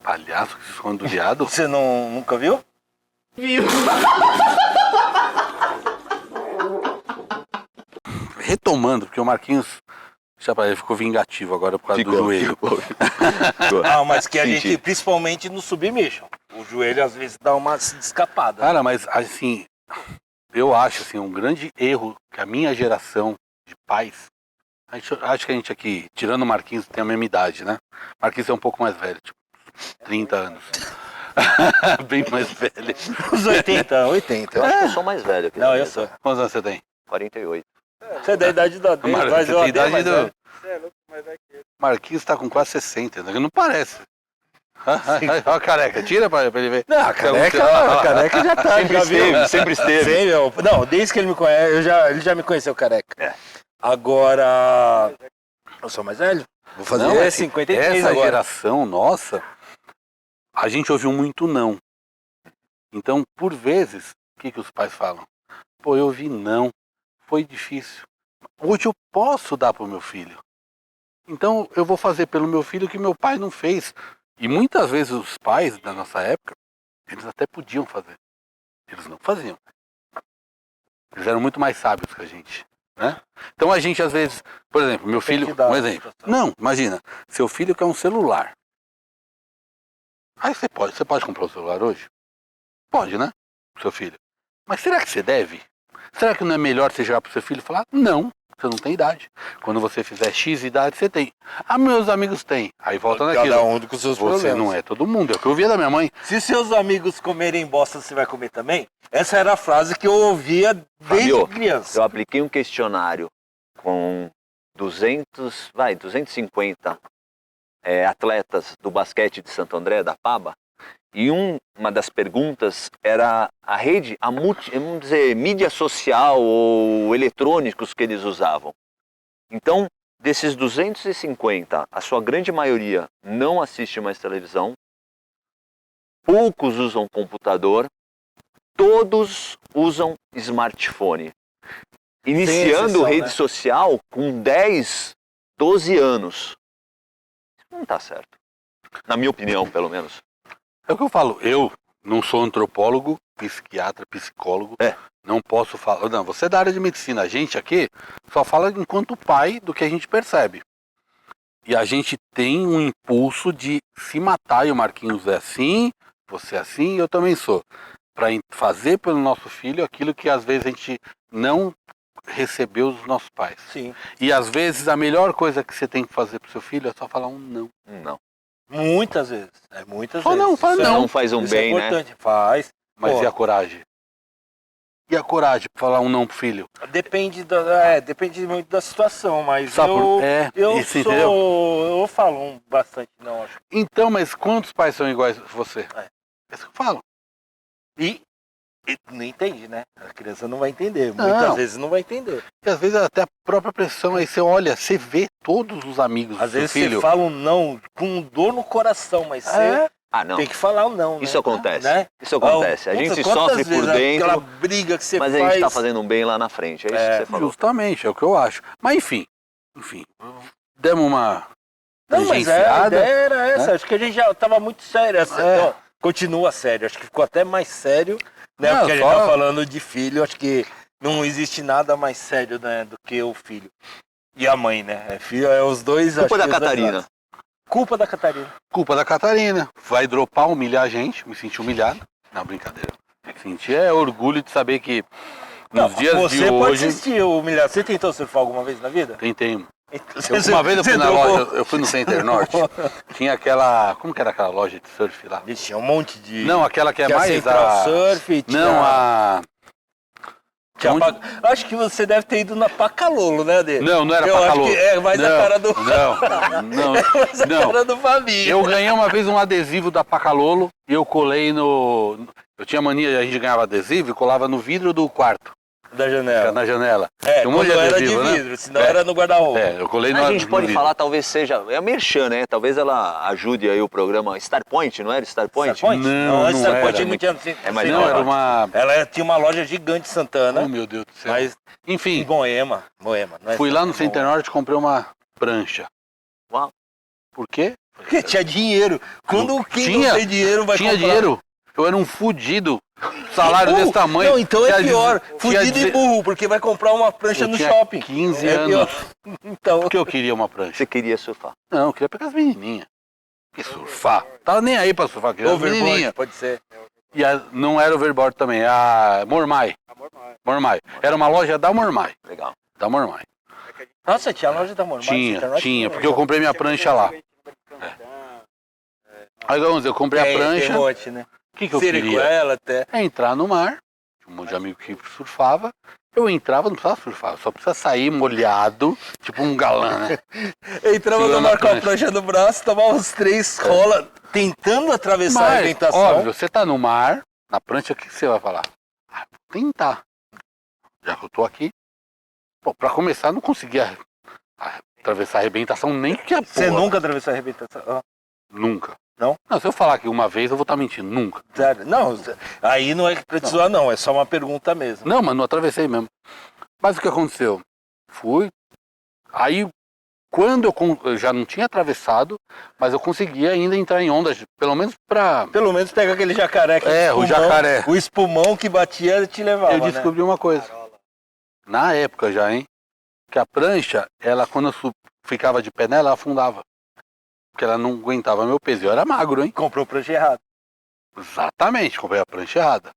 Palhaço que se esconde do viado. Você nunca viu? Retomando, porque o Marquinhos ele ficou vingativo agora por causa do joelho. Não, mas que a Senti. gente, principalmente no submission, o joelho às vezes dá uma escapada. Cara, mas assim, eu acho assim, um grande erro que a minha geração de pais, acho que a gente aqui, tirando o Marquinhos, tem a mesma idade, né? Marquinhos é um pouco mais velho, tipo, 30 anos. Bem mais velho. Os 80. Eu acho que eu sou mais velho. aqui Não, da eu mesa. sou. Quantos anos você tem? 48. Você é da idade do AD, Marcos, mas você eu tem AD idade mais do- velho. Marquinhos tá com quase 60, né? Não parece. Olha a careca, tira pra ele ver. Não, a careca já tá. Sempre já viu? esteve, sempre esteve. Sempre, não, desde que ele me conhece, ele já me conheceu careca. É. Agora, eu sou mais velho. Vou fazer Não, é que 53 essa agora. geração nossa, a gente ouviu muito não. Então, por vezes, o que os pais falam? Pô, eu ouvi não, foi difícil. Hoje eu posso dar pro meu filho. Então eu vou fazer pelo meu filho o que meu pai não fez. E muitas vezes os pais da nossa época, eles até podiam fazer. Eles não faziam. Eles eram muito mais sábios que a gente, né? Então a gente às vezes, por exemplo, meu filho, Depende da um exemplo. situação. Não, imagina, seu filho quer um celular. Aí você pode comprar um celular hoje? Pode, né? Pro seu filho. Mas será que você deve? Será que não é melhor você chegar pro seu filho e falar, não, você não tem idade. Quando você fizer X idade, você tem. Ah, meus amigos têm. Aí volta naquilo. Cada um com seus Você problemas. não é todo mundo. É o que eu ouvia da minha mãe. Se seus amigos comerem bosta, você vai comer também? Essa era a frase que eu ouvia desde Fabio, criança. Eu apliquei um questionário com 250 atletas do basquete de Santo André, da PABA, e uma das perguntas era vamos dizer, mídia social ou eletrônicos que eles usavam. Então, desses 250, a sua grande maioria não assiste mais televisão, poucos usam computador, todos usam smartphone. Iniciando exceção, rede né? social com 10, 12 anos. Isso não está certo. Na minha opinião, pelo menos. É o que eu falo. Eu não sou antropólogo, psiquiatra, psicólogo. Não posso falar. Não, você é da área de medicina. A gente aqui só fala enquanto pai do que a gente percebe. E a gente tem um impulso de se matar. E o Marquinhos é assim, você é assim, e eu também sou. Para fazer pelo nosso filho aquilo que às vezes a gente não recebeu dos nossos pais. Sim. E às vezes a melhor coisa que você tem que fazer pro seu filho é só falar um não. Não. Muitas vezes. Muitas Só vezes. não, fala Isso não. Não faz um Isso bem, é né? importante. Faz. Mas Pô. e a coragem? E a coragem pra falar um não pro filho? Depende depende muito da situação, mas Sabe por- eu isso, entendeu? eu falo bastante não, acho. Então, mas quantos pais são iguais a você? É. É isso que eu falo. E não entende, né? A criança não vai entender. Não. Muitas vezes não vai entender. E às vezes até a própria pressão, aí você olha, você vê todos os amigos Às do seu vezes filho. você fala um não com dor no coração, mas você Ah, não. tem que falar um não, né? Isso acontece. Né? Isso acontece. A Puta, gente quantas sofre vezes por dentro, aquela briga que você mas faz. a gente tá fazendo um bem lá na frente. É isso que você falou. Justamente, é o que eu acho. Mas enfim, demos uma Não, mas a tangenciada, ideia era essa. né? Acho que a gente já tava muito sério. Ó, continua sério. Acho que ficou até mais sério, né? Não, Porque a gente só- tá falando de filho. Acho que não existe nada mais sério, né, do que o filho. E a mãe, né? Filho, os dois. Culpa acho da que os dois Catarina. lados. Culpa da Catarina. Culpa da Catarina. Vai dropar, humilhar a gente. Me senti humilhado. Não, brincadeira. Senti orgulho de saber que nos dias você de pode hoje... assistir o humilhar. Você tentou surfar alguma vez na vida? Tentei. Então, Uma vez eu fui na dropou? loja, eu fui no Center Norte. Tinha aquela... Como que era aquela loja de surf lá? Ixi, tinha um monte de... Não, aquela que é tinha mais Central a... Surf, tinha... Não, a... tinha onde- Acho que você deve ter ido na Pacalolo, né, Adê? Não era Eu acho Pacalolo. que é mais a Não, cara do... Não, É mais a não. cara do Fabinho. Eu ganhei uma vez um adesivo da Pacalolo e eu colei no... Eu tinha mania, a gente ganhava adesivo e colava no vidro do quarto, Da janela. na janela. É, Tinha um monte quando de era adesivo, de né? vidro, senão É. era no guarda-roupa. É, eu colei no A gente no pode vidro. falar, talvez seja... É a Merchan, né? Talvez ela ajude aí o programa Starpoint, não era Starpoint? Starpoint? Não, não Starpoint era. não tinha... É mais Não, era uma... Ela tinha uma loja gigante em Santana, Oh, meu Deus do céu. mas em Enfim, Moema. Não é fui lá no Santana, Center Norte e comprei uma prancha. Uau. Por quê? Porque tinha dinheiro. Quando quem Tinha- não tem dinheiro vai Tinha comprar. dinheiro. Eu era um fudido. Salário Burro. desse tamanho. Não, então é Tinha pior. deze- Fudido tinha e burro, porque vai comprar uma prancha Eu no tinha shopping. 15 É anos. pior. Então, Por que eu queria uma prancha? Você queria surfar. Não, eu queria pegar as menininhas. Que surfar? Tava nem aí pra surfar, queria as overboard, menininhas. pode ser. E não era overboard também, a Mormai. Mormai. Era uma loja da Mormai. Legal. Da Mormai. Nossa, tinha a loja da Mormai. Tinha, porque eu comprei minha prancha lá. Aí vamos dizer, eu comprei a prancha. Tem um monte, né? O que eu queria? Siricuela até. É entrar no mar. Tinha um monte de amigo que surfava. Eu entrava, não precisava surfar, só precisa sair molhado, tipo um galã, né? Entrava no Segurando mar a com a prancha. prancha no braço, tomava uns 3 rola, tentando atravessar a Mas, arrebentação. óbvio, você tá no mar, na prancha, o que você vai falar? Ah, vou tentar. Já que eu tô aqui. Pô, pra começar, eu não conseguia atravessar a arrebentação nem que a porra. Você nunca atravessou a arrebentação? Ah, Nunca. Não? Não, se eu falar que uma vez, eu vou estar mentindo. Nunca. sério? Não, aí não é pra te zoar, não. É só uma pergunta mesmo. Não, mas não atravessei mesmo. Mas o que aconteceu? Fui. Aí, quando eu já não tinha atravessado, mas eu conseguia ainda entrar em ondas, pelo menos pra... Pelo menos pega aquele jacaré que o jacaré. O espumão que batia te levava, Eu descobri uma coisa, na época já, hein? Que a prancha, ela quando eu ficava de pé nela, ela afundava. Porque ela não aguentava meu peso. Eu era magro, hein? Comprou o prancha errado. Exatamente, comprei a prancha errada.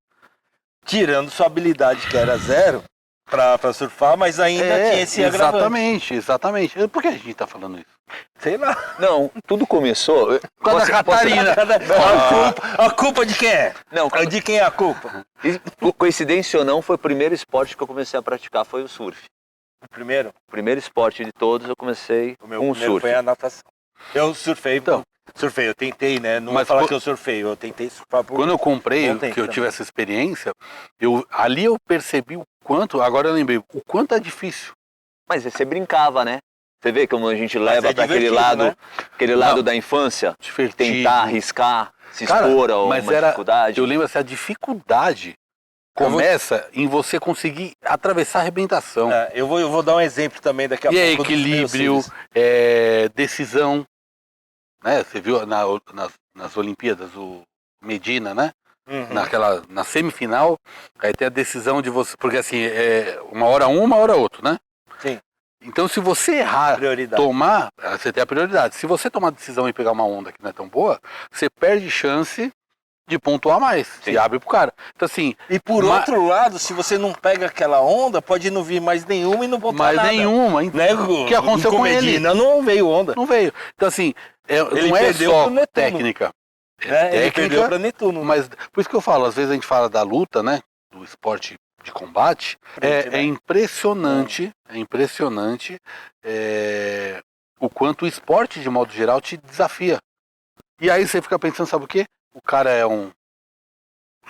Tirando sua habilidade, que era 0, pra surfar, mas ainda tinha esse agravante. Exatamente. Por que a gente tá falando isso? Sei lá. Não, tudo começou. Por causa da Catarina. A culpa de quem é? Não, De quem é a culpa? coincidência ou não, foi o primeiro esporte que eu comecei a praticar, foi o surf. O primeiro? O primeiro esporte de todos eu comecei O meu com o primeiro surf. foi a natação. Eu surfei, Então. eu tentei, né? Não Mas vou falar co- que eu surfei, eu tentei surfar por... Quando eu comprei, Bom tempo que eu também. tive essa experiência, ali eu percebi o quanto, agora eu lembrei, o quanto é difícil. Mas você brincava, né? Você vê como a gente leva é para aquele divertido, lado, né? aquele lado Não. da infância, Divertido. tentar arriscar, se Cara, expor a uma mas era- dificuldade. Eu lembro assim, a dificuldade começa em você conseguir atravessar a arrebentação. É, eu vou dar um exemplo também daqui a E é pouco. dos meus equilíbrio, filhos. decisão, né? Você viu nas Olimpíadas o Medina, né? Uhum. Na semifinal, aí tem a decisão de você, porque assim, uma hora um, uma hora outro, né? Sim. Então se você errar, Prioridade. você tem a prioridade. Se você tomar a decisão e pegar uma onda que não é tão boa, você perde chance de pontuar mais, Sim. se abre pro cara. Então assim, E por outro lado, se você não pega aquela onda, pode não vir mais nenhuma e não botar mais nada. nenhuma, Né? o que aconteceu com ele? Medina não veio onda. Não veio. Então assim, Ele não é perdeu só pro Netuno. técnica. Né? Ele perdeu técnica, pra Netuno. mas por isso que eu falo, às vezes a gente fala da luta, né? Do esporte de combate, Frente, né? é impressionante, o quanto o esporte, de modo geral, te desafia. E aí você fica pensando, sabe o quê? O cara é um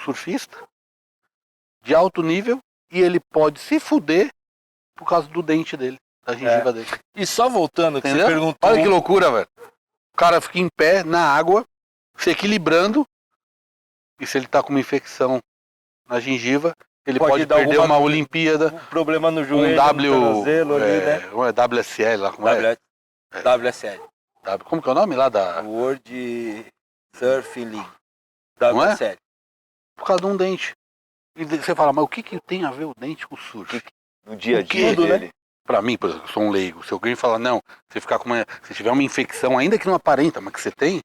surfista de alto nível e ele pode se fuder por causa do dente dele, da gengiva dele. E só voltando, que Entendeu? você perguntou... Olha que loucura, velho. O cara fica em pé, na água, se equilibrando, e se ele tá com uma infecção na gengiva, ele pode dar perder alguma- uma Olimpíada, Um problema no um joelho, no tornozelo ali, né? WSL lá, como é? WSL. Como que é o nome lá da... World Surfing League. Não é? WSL. Por causa de um dente. E você fala, mas o que tem a ver o dente com o surf? No dia a Tudo, dia né? dele. Pra mim, por exemplo, eu sou um leigo. Se alguém falar, não, se tiver uma infecção, ainda que não aparenta, mas que você tem,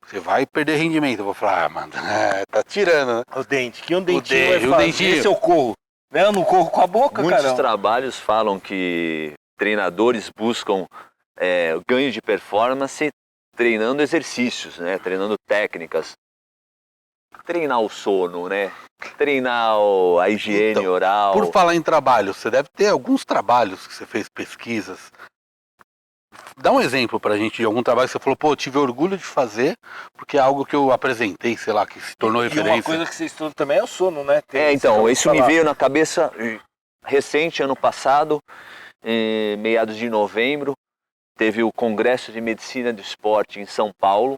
você vai perder rendimento. Eu vou falar, mano, tá tirando, né? O dente. Que um dentinho dente, vai o fazer dentinho. se eu corro? Né? Eu não corro com a boca, Muitos caramba. trabalhos falam que treinadores buscam ganho de performance treinando exercícios, né? Treinando técnicas. Treinar o sono, né? Treinar a higiene Então, oral. Por falar em trabalho, você deve ter alguns trabalhos que você fez pesquisas. Dá um exemplo pra gente de algum trabalho que você falou, pô, eu tive orgulho de fazer, porque é algo que eu apresentei, sei lá, que se tornou E uma referência. coisa que você estuda também é o sono, né? Então, você isso me falar. veio na cabeça recente, ano passado, meados de novembro, teve o Congresso de Medicina do Esporte em São Paulo.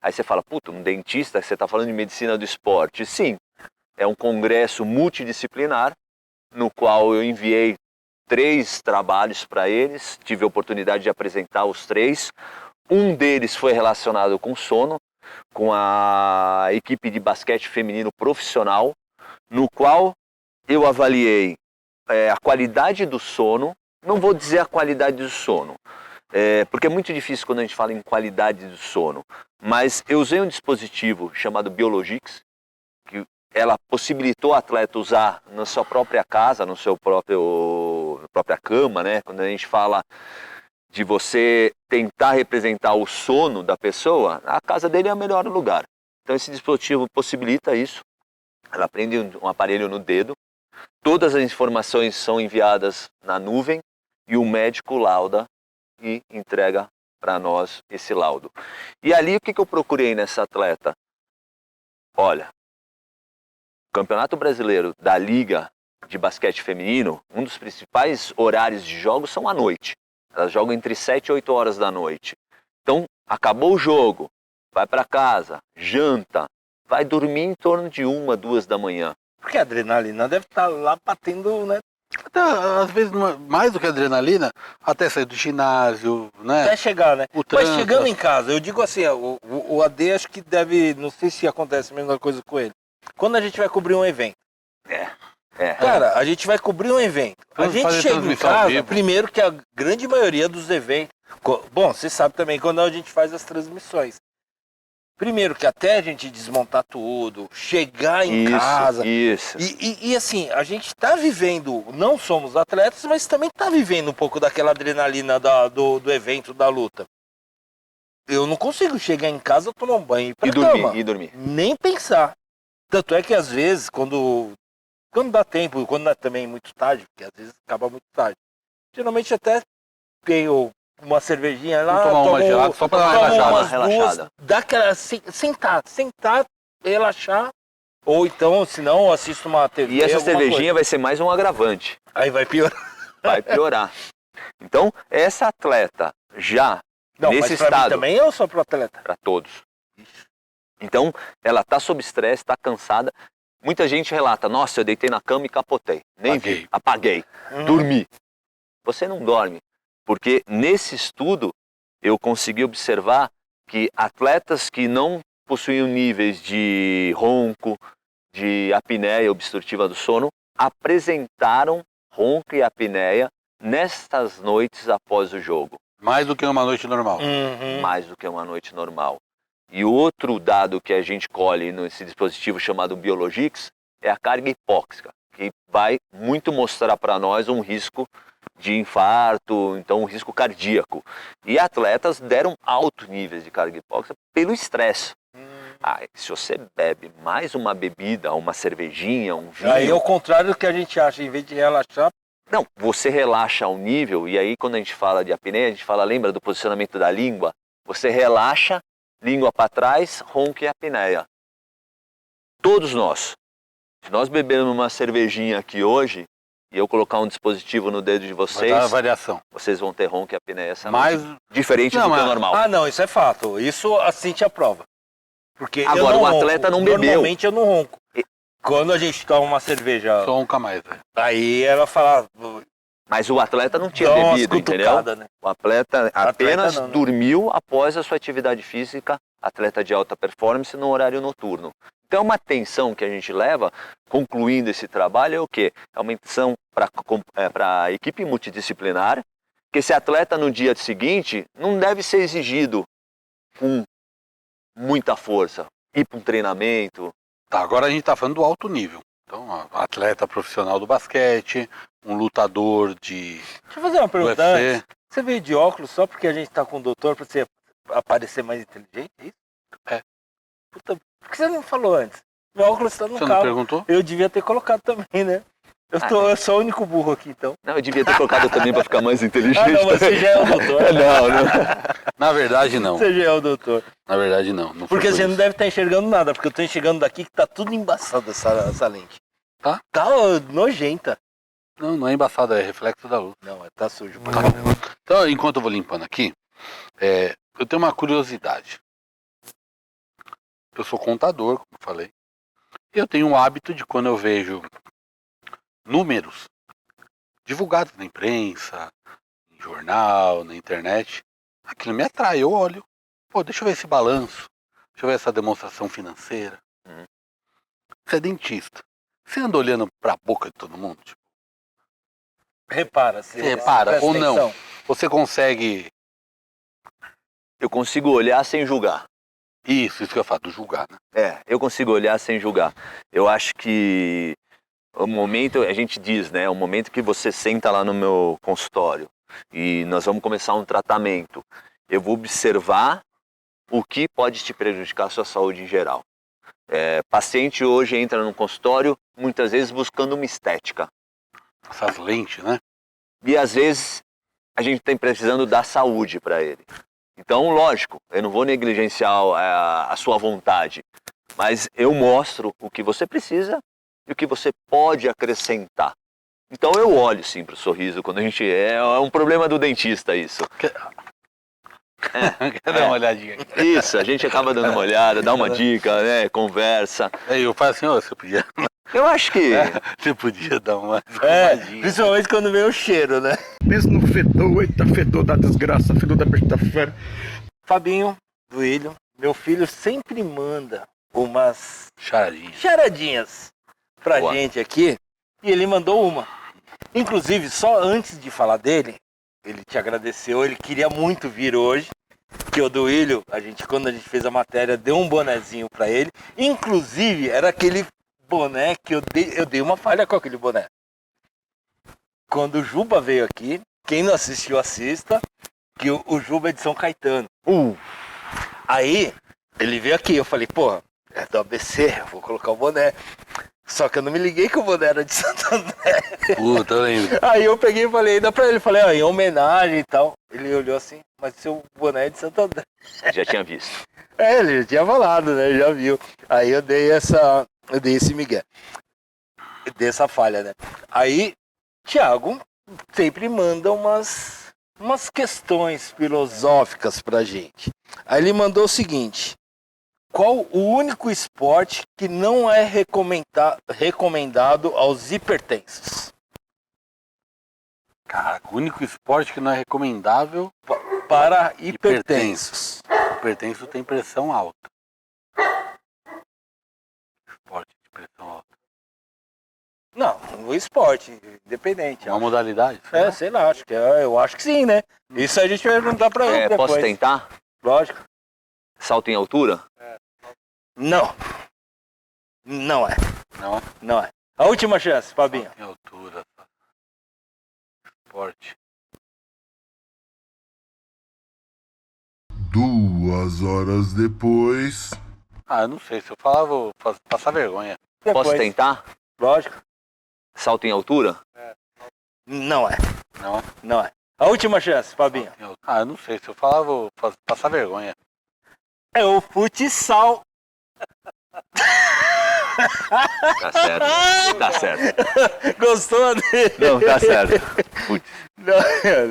Aí você fala, puta, um dentista, você está falando de medicina do esporte. Sim, é um congresso multidisciplinar, no qual eu enviei 3 trabalhos para eles, tive a oportunidade de apresentar os 3. Um deles foi relacionado com sono, com a equipe de basquete feminino profissional, no qual eu avaliei a qualidade do sono, não vou dizer a qualidade do sono, porque é muito difícil quando a gente fala em qualidade do sono, mas eu usei um dispositivo chamado Biologix, que ela possibilitou o atleta usar na sua própria casa, no seu própria cama, né? Quando a gente fala de você tentar representar o sono da pessoa, a casa dele é o melhor lugar. Então esse dispositivo possibilita isso. Ela prende um aparelho no dedo, todas as informações são enviadas na nuvem e o médico lauda e entrega para nós esse laudo. E ali o que eu procurei nessa atleta? Olha, o Campeonato Brasileiro da Liga de Basquete Feminino, um dos principais horários de jogos são à noite. Elas jogam entre 7 e 8 horas da noite. Então, acabou o jogo, vai para casa, janta, vai dormir em torno de 1, 2 da manhã. Porque a adrenalina deve estar lá batendo, né? Até, às vezes, mais do que adrenalina, até sair do ginásio, né? Até chegar, né? O Mas trânsito. chegando em casa, eu digo assim, o AD acho que deve, não sei se acontece a mesma coisa com ele. Quando a gente vai cobrir um evento. Cara, a gente vai cobrir um evento. A gente Fazer chega em transmissão ao casa, vivo. primeiro que a grande maioria dos eventos... Bom, você sabe também quando a gente faz as transmissões. Primeiro que até a gente desmontar tudo, chegar em casa... Isso. E assim, a gente tá vivendo, não somos atletas, mas também tá vivendo um pouco daquela adrenalina do evento, da luta. Eu não consigo chegar em casa, tomar um banho e ir pra cama. E dormir. Nem pensar. Tanto é que às vezes, quando dá tempo, quando não é também muito tarde, porque às vezes acaba muito tarde, geralmente até tenho uma cervejinha lá, Vou tomar uma tomo- gelada só pra dar uma tomo relaxada. umas Relaxada. duas, dá aquela, sentar, relaxar, ou então, se não, assisto uma TV. E essa alguma cervejinha coisa. vai ser mais um agravante. Aí vai piorar. Vai piorar. Então, essa atleta já Não, nesse mas pra mim estado, também ou só pro atleta? para todos. Então, ela está sob estresse, está cansada. Muita gente relata, nossa, eu deitei na cama e capotei. Nem vi, apaguei, dormi. Você não dorme, porque nesse estudo eu consegui observar que atletas que não possuíam níveis de ronco, de apneia obstrutiva do sono, apresentaram ronco e apneia nestas noites após o jogo, Mais do que uma noite normal. mais do que uma noite normal. E outro dado que a gente colhe nesse dispositivo chamado Biologix é a carga hipóxica, que vai muito mostrar para nós um risco de infarto, então um risco cardíaco. E atletas deram altos níveis de carga hipóxica pelo estresse. Se você bebe mais uma bebida, uma cervejinha, um vinho... Aí é o contrário do que a gente acha, em vez de relaxar, Não, você relaxa ao nível, e aí quando a gente fala de apneia, a gente fala, lembra do posicionamento da língua? Você relaxa, língua para trás, ronca e apneia. Todos nós. Se nós bebermos uma cervejinha aqui hoje, e eu colocar um dispositivo no dedo de Vai vocês, dar variação. vocês vão ter ronca e apneia essa Mas, noite. Diferente Não, do que é mas- normal. Ah, não, isso é fato. Isso assim te aprova. Porque eu Agora, não o ronco. atleta não bebeu. Normalmente eu não ronco. Quando a gente toma uma cerveja, só nunca mais, velho. aí ela fala, Mas o atleta não tinha dá umas bebido, entendeu? cutucadas, né? O atleta apenas não, né? dormiu após a sua atividade física, atleta de alta performance no horário noturno. Então, uma atenção que a gente leva, concluindo esse trabalho, é o quê? É uma atenção para a equipe multidisciplinar, que esse atleta no dia seguinte não deve ser exigido com muita força, ir para um treinamento. Tá, agora a gente tá falando do alto nível. Então, atleta profissional do basquete, um lutador de Deixa eu fazer uma pergunta UFC. antes. Você veio de óculos só porque a gente tá com o doutor pra você aparecer mais inteligente, é isso? É. Puta, por que você não falou antes? Meu óculos tá no Você não carro. perguntou? Eu devia ter colocado também, né? Eu sou o único burro aqui, então. Não, eu devia ter colocado também para ficar mais inteligente. Ah, não, mas você já é o doutor. Não. Na verdade, não. Você já é o doutor. Na verdade, não. Não foi Porque por você não isso. deve estar enxergando nada, porque eu tô enxergando daqui que tá tudo embaçado essa lente. Tá? Tá nojenta. Não, não é embaçado, é reflexo da luz. Não, tá sujo. Tá bom. Então, enquanto eu vou limpando aqui, eu tenho uma curiosidade. Eu sou contador, como eu falei. E eu tenho um hábito de quando eu vejo números divulgados na imprensa, em jornal, na internet, aquilo me atrai, eu olho. Pô, deixa eu ver esse balanço, deixa eu ver essa demonstração financeira. Você é dentista. Você anda olhando pra boca de todo mundo? Tipo, Repara, você repara presta ou não? atenção. Você consegue... Eu consigo olhar sem julgar. Isso que eu falo, do julgar, né? Eu consigo olhar sem julgar. Eu acho que o momento, a gente diz, né? O momento que você senta lá no meu consultório e nós vamos começar um tratamento, eu vou observar o que pode te prejudicar a sua saúde em geral. Paciente hoje entra no consultório muitas vezes buscando uma estética. Essas lentes, né? E às vezes a gente tem precisando dar saúde para ele. Então, lógico, eu não vou negligenciar a sua vontade, mas eu mostro o que você precisa e o que você pode acrescentar. Então eu olho sim para o sorriso quando a gente... É um problema do dentista isso. Quer dar uma olhadinha aqui? Isso, a gente acaba dando uma olhada, dá uma dica, né, conversa. Aí eu falo assim, ó, você podia... Eu acho que... Você podia dar uma... Principalmente quando vem o cheiro, né? Pensa no fedor, eita, fedor da desgraça, fedor da besta fera. Fabinho, Duílio, meu filho sempre manda umas Charadinha. charadinhas pra Boa. gente aqui. E ele mandou uma. Inclusive, só antes de falar dele, ele te agradeceu, ele queria muito vir hoje. Que o Duílio, quando a gente fez a matéria, deu um bonezinho pra ele. Inclusive, era aquele boné que eu dei uma falha com aquele boné. Quando o Juba veio aqui, quem não assistiu, assista, que o Juba é de São Caetano. Aí, ele veio aqui, eu falei, porra, é do ABC, eu vou colocar o boné. Só que eu não me liguei que o boné era de Santo André. Puta, eu lembro. Aí eu peguei e falei ainda pra ele, falei, em homenagem e tal. Ele olhou assim, mas seu boné é de Santo André. Já tinha visto. Ele já tinha falado, né? Já viu. Aí eu dei esse migué. Eu dei essa falha, né? Aí, Thiago sempre manda umas questões filosóficas pra gente. Aí ele mandou o seguinte: qual o único esporte que não é recomendado aos hipertensos? Caraca, o único esporte que não é recomendável, Para hipertensos. hipertenso tem pressão alta. Esporte de pressão alta. Não, o esporte, independente. Uma modalidade? Sei lá, eu acho que sim, né? Isso a gente vai perguntar pra ele depois. Posso tentar? Lógico. Salto em altura? Não. Não é. Não, Não é. A última chance, Fabinho. em altura. Esporte. 2 horas depois. Ah, eu não sei. Se eu falar, eu vou passar vergonha. Depois. Posso tentar? Lógico. Salto em altura? Não é. Não, Não é. A última chance, Fabinho. em altura. Ah, eu não sei. Se eu falar, eu vou passar vergonha. É o futsal. Tá certo. Tá certo. Gostou dele? Não, tá certo. Putz, Não,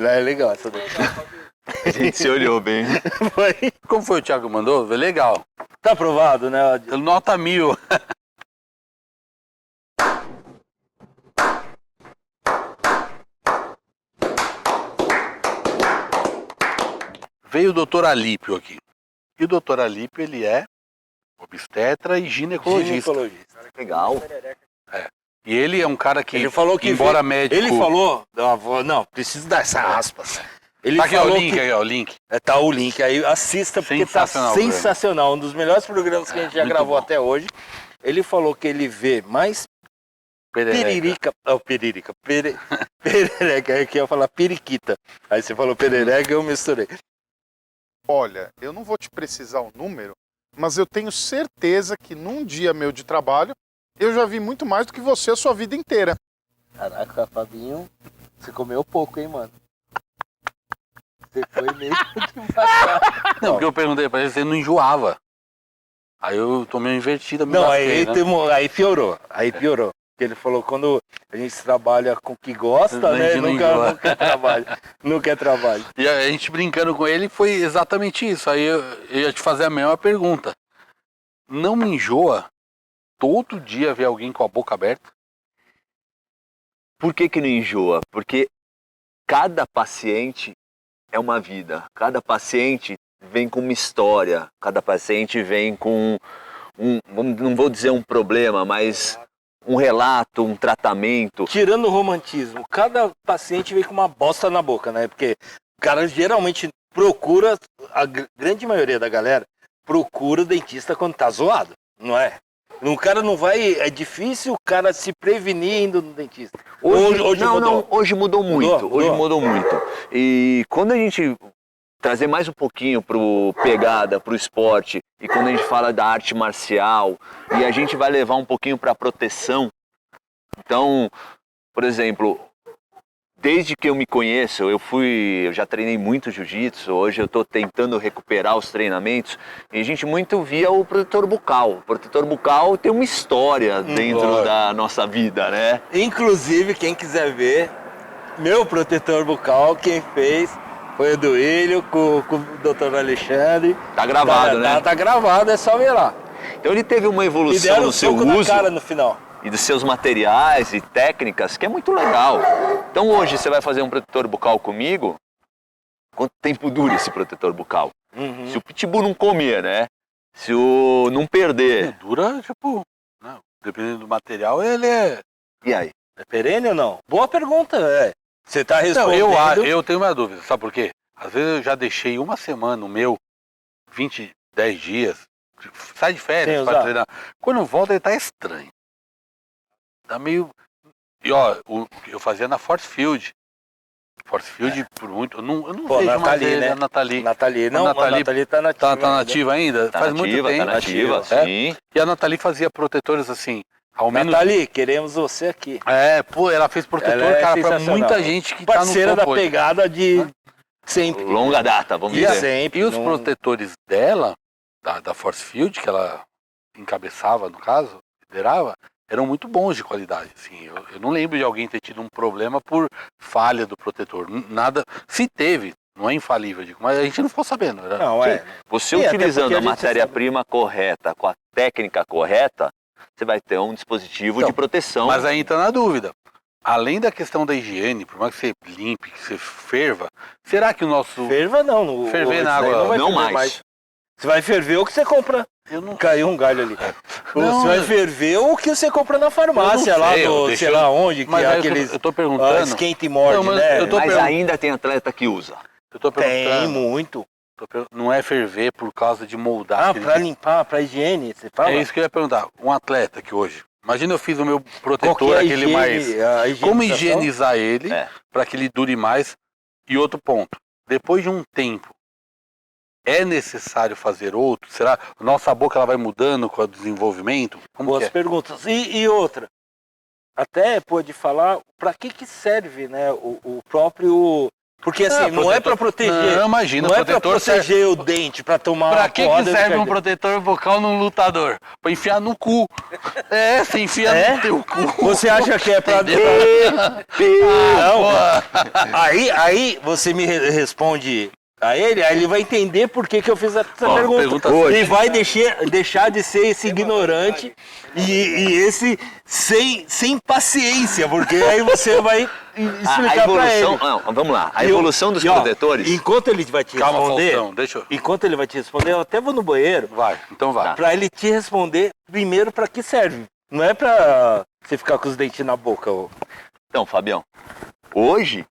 é legal essa daí. a gente se olhou bem. Foi. Como foi o Thiago mandou? Legal. Tá aprovado, né? Nota 1000. Veio o doutor Alípio aqui. E o doutor Alípio, ele é obstetra e ginecologista. Legal. E ele é um cara que, Ele falou que embora médico... Ele falou, não, preciso dar essa aspas. Ele Tá aqui, ó, falou o link que aí, ó, o link. tá o link aí, assista porque Sensacional tá o sensacional, um dos melhores programas que a gente já muito gravou bom. até hoje. Ele falou que ele vê mais Perereca. perereca, aí que eu ia falar periquita. Aí você falou perereca, eu misturei. Olha, eu não vou te precisar o número, mas eu tenho certeza que num dia meu de trabalho, eu já vi muito mais do que você a sua vida inteira. Caraca, Fabinho, você comeu pouco, hein, mano? Você foi meio devagar. Não, porque eu perguntei pra ele se ele não enjoava. Aí eu tomei uma invertida, me Não, lasquei, né? aí piorou. Aí piorou. Porque ele falou quando a gente trabalha com o que gosta, A né? gente não Nunca enjoa. quer trabalho. Não quer trabalho. E a gente brincando com ele foi exatamente isso. Aí eu ia te fazer a mesma pergunta. Não me enjoa todo dia ver alguém com a boca aberta? Por que não enjoa? Porque cada paciente é uma vida. Cada paciente vem com uma história. Cada paciente vem com não vou dizer um problema, mas um relato, um tratamento. Tirando o romantismo, cada paciente vem com uma bosta na boca, né? Porque o cara geralmente procura, a grande maioria da galera, procura o dentista quando tá zoado, não é? O cara não vai, é difícil o cara se prevenir indo no dentista. Hoje mudou. Não, hoje mudou muito. Hoje mudou muito. E quando a gente trazer mais um pouquinho pro pegada, pro esporte, e quando a gente fala da arte marcial, e a gente vai levar um pouquinho para proteção. Então, por exemplo, desde que eu me conheço, eu já treinei muito jiu-jitsu, hoje eu estou tentando recuperar os treinamentos, e a gente muito via o protetor bucal. O protetor bucal tem uma história dentro da nossa vida, né? Inclusive, quem quiser ver, meu protetor bucal, quem fez foi o Duílio com o Dr. Alexandre. Tá gravado, né? Tá gravado, é só ver lá. Então ele teve uma E evolução deram no um seu soco na uso. cara no final. e dos seus materiais e técnicas, que é muito legal. Então hoje você vai fazer um protetor bucal comigo, quanto tempo dura esse protetor bucal? Se o pitbull não comer, né? Se o não perder. Dura, tipo, não, dependendo do material, ele é... E aí? É perene ou não? Boa pergunta, Você tá Não, respondendo... eu tenho uma dúvida, sabe por quê? Às vezes eu já deixei uma semana o meu, 10 dias, sai de férias Sem para usar. treinar. Quando volta ele tá estranho. Tá meio... E ó, eu fazia na Force Field. Force Field por muito... Eu não Pô, vejo mais Nathalie, ele, né? a Nathalie. Nathalie, não, Nathalie a Nathalie tá nativa. Tá nativa ainda? Tá Faz nativa, muito tempo. tá nativa, É. sim. E a Nathalie fazia protetores assim, ao menos... Nathalie, queremos você aqui. Pô, ela fez protetor, Ela é cara, pra sensacional. muita gente que Parceira tá no da topo hoje. pegada de sempre. Longa data, vamos E, dizer. sempre. e os não- protetores dela, da Force Field, que ela encabeçava, no caso, liderava, eram muito bons de qualidade. Assim, eu não lembro de alguém ter tido um problema por falha do protetor. Nada. Se teve, não é infalível, digo, mas a gente não ficou sabendo. Era... Não, Você Sim, até utilizando porque a a gente matéria-prima correta, com a técnica correta, você vai ter um dispositivo Então, de proteção. Mas aí entra na dúvida. Além da questão da higiene, por mais que você limpe, que você ferva, será que o nosso... Ferva não. No, Ferver isso na daí água, vai não ferver mais. Você vai ferver o que você compra. Eu não... Caiu um galho ali. Não, Você vai mas- ferver o que você compra na farmácia, Eu não lá sei, eu do, deixo- sei lá onde, que Mas é aí aqueles eu tô perguntando... esquenta e morde, Não, mas né? eu tô Mas perguntando- ainda tem atleta que usa. Eu tô Tem perguntando... muito. Não é ferver por causa de moldar. Ah, aquele- pra limpar, pra higiene, você fala? É isso que eu ia perguntar. Um atleta que hoje... Imagina eu fiz o meu Qual que protetor, é a aquele higiene, mais... a Como higienização? higienizar ele É. para que ele dure mais? E outro ponto. Depois de um tempo, é necessário fazer outro? Será? Nossa boca ela vai mudando com o desenvolvimento? Como Boas que é? perguntas. E outra, até pode falar para que serve, né, o próprio... Porque assim, não é para proteger, Não, imagina, não é para protetor serve... proteger o dente, para tomar Pra uma que porrada de serve um cardíaco. protetor vocal num lutador? Pra enfiar no cu. É, você enfia É? no teu cu. Você acha que é para... Ah, Não. Aí você me responde a ele, aí ele vai entender por que eu fiz essa pergunta. pergunta Ele vai deixar de ser esse ignorante e esse sem paciência, porque aí você vai explicar A para ele. evolução, não, vamos lá. A E eu- evolução dos e, ó, protetores. Enquanto ele vai te Calma, responder, Faustão, deixa eu... enquanto ele vai te responder, eu até vou no banheiro Vai, então vai. para ele te responder primeiro para que serve. Não é para você ficar com os dentes na boca. Ô. Então, Fabião, hoje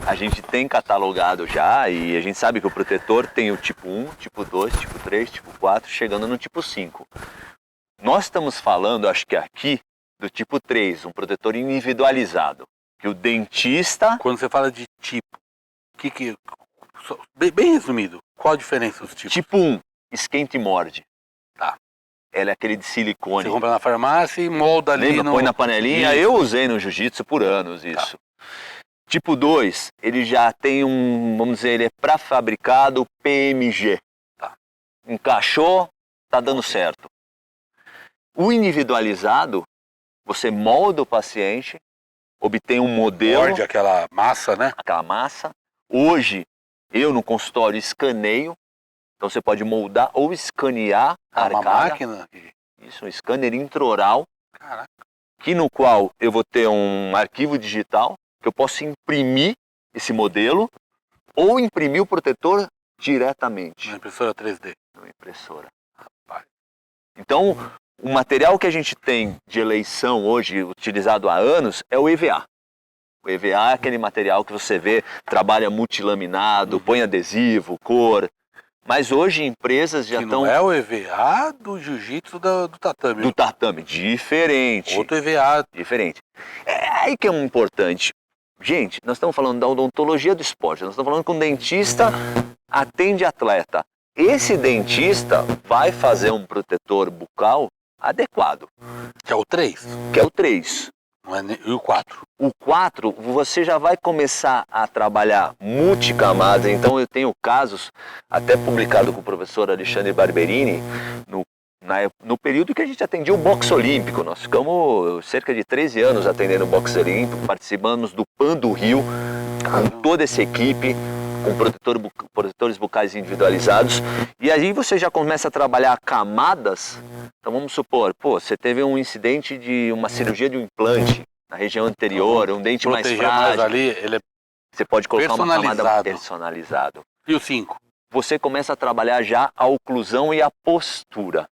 a gente tem catalogado já e a gente sabe que o protetor tem o tipo 1, tipo 2, tipo 3, tipo 4, chegando no tipo 5. Nós estamos falando, acho que aqui, do tipo 3, um protetor individualizado. Que o dentista... Quando você fala de tipo, bem resumido, qual a diferença dos tipos? Tipo 1, esquenta e morde. Tá. Ela é aquele de silicone. Você compra na farmácia e molda ali Lembra? no... Põe na panelinha. Isso. Eu usei no jiu-jitsu por anos isso. Tipo 2, ele já tem vamos dizer, ele é pré-fabricado PMG. Tá. Encaixou, tá dando certo. O individualizado, você molda o paciente, obtém um modelo, Morde aquela massa, né? aquela massa. Hoje, eu no consultório escaneio, então você pode moldar ou escanear a Uma arcada. máquina. Isso, um scanner intraoral, Caraca. que no qual eu vou ter um arquivo digital, que eu posso imprimir esse modelo ou imprimir o protetor diretamente Uma impressora 3D. na impressora. Rapaz. Então, o material que a gente tem de eleição hoje, utilizado há anos, é o EVA. O EVA é aquele material que você vê, trabalha multilaminado, põe adesivo, cor. Mas hoje empresas já Que estão não é o EVA do jiu-jitsu do tatame. do tatame, diferente. Outro EVA. Diferente. É aí que é um importante. Gente, nós estamos falando da odontologia do esporte, nós estamos falando que um dentista atende atleta. Esse dentista vai fazer um protetor bucal adequado, Que é o 3. que é o 3. Não é e o 4. O 4, você já vai começar a trabalhar multicamadas. Então eu tenho casos, até publicado com o professor Alexandre Barberini, no período que a gente atendia o boxe olímpico. Nós ficamos cerca de 13 anos atendendo o boxe olímpico, participamos do PAN do Rio, com toda essa equipe. com protetores bucais individualizados. E aí você já começa a trabalhar camadas. Então vamos supor, você teve um incidente de uma cirurgia de um implante na região anterior, um dente mais Proteger mais frágil. ali, ele é... Você pode colocar uma camada Personalizado. personalizada. E o 5? Você começa a trabalhar já a oclusão e a postura.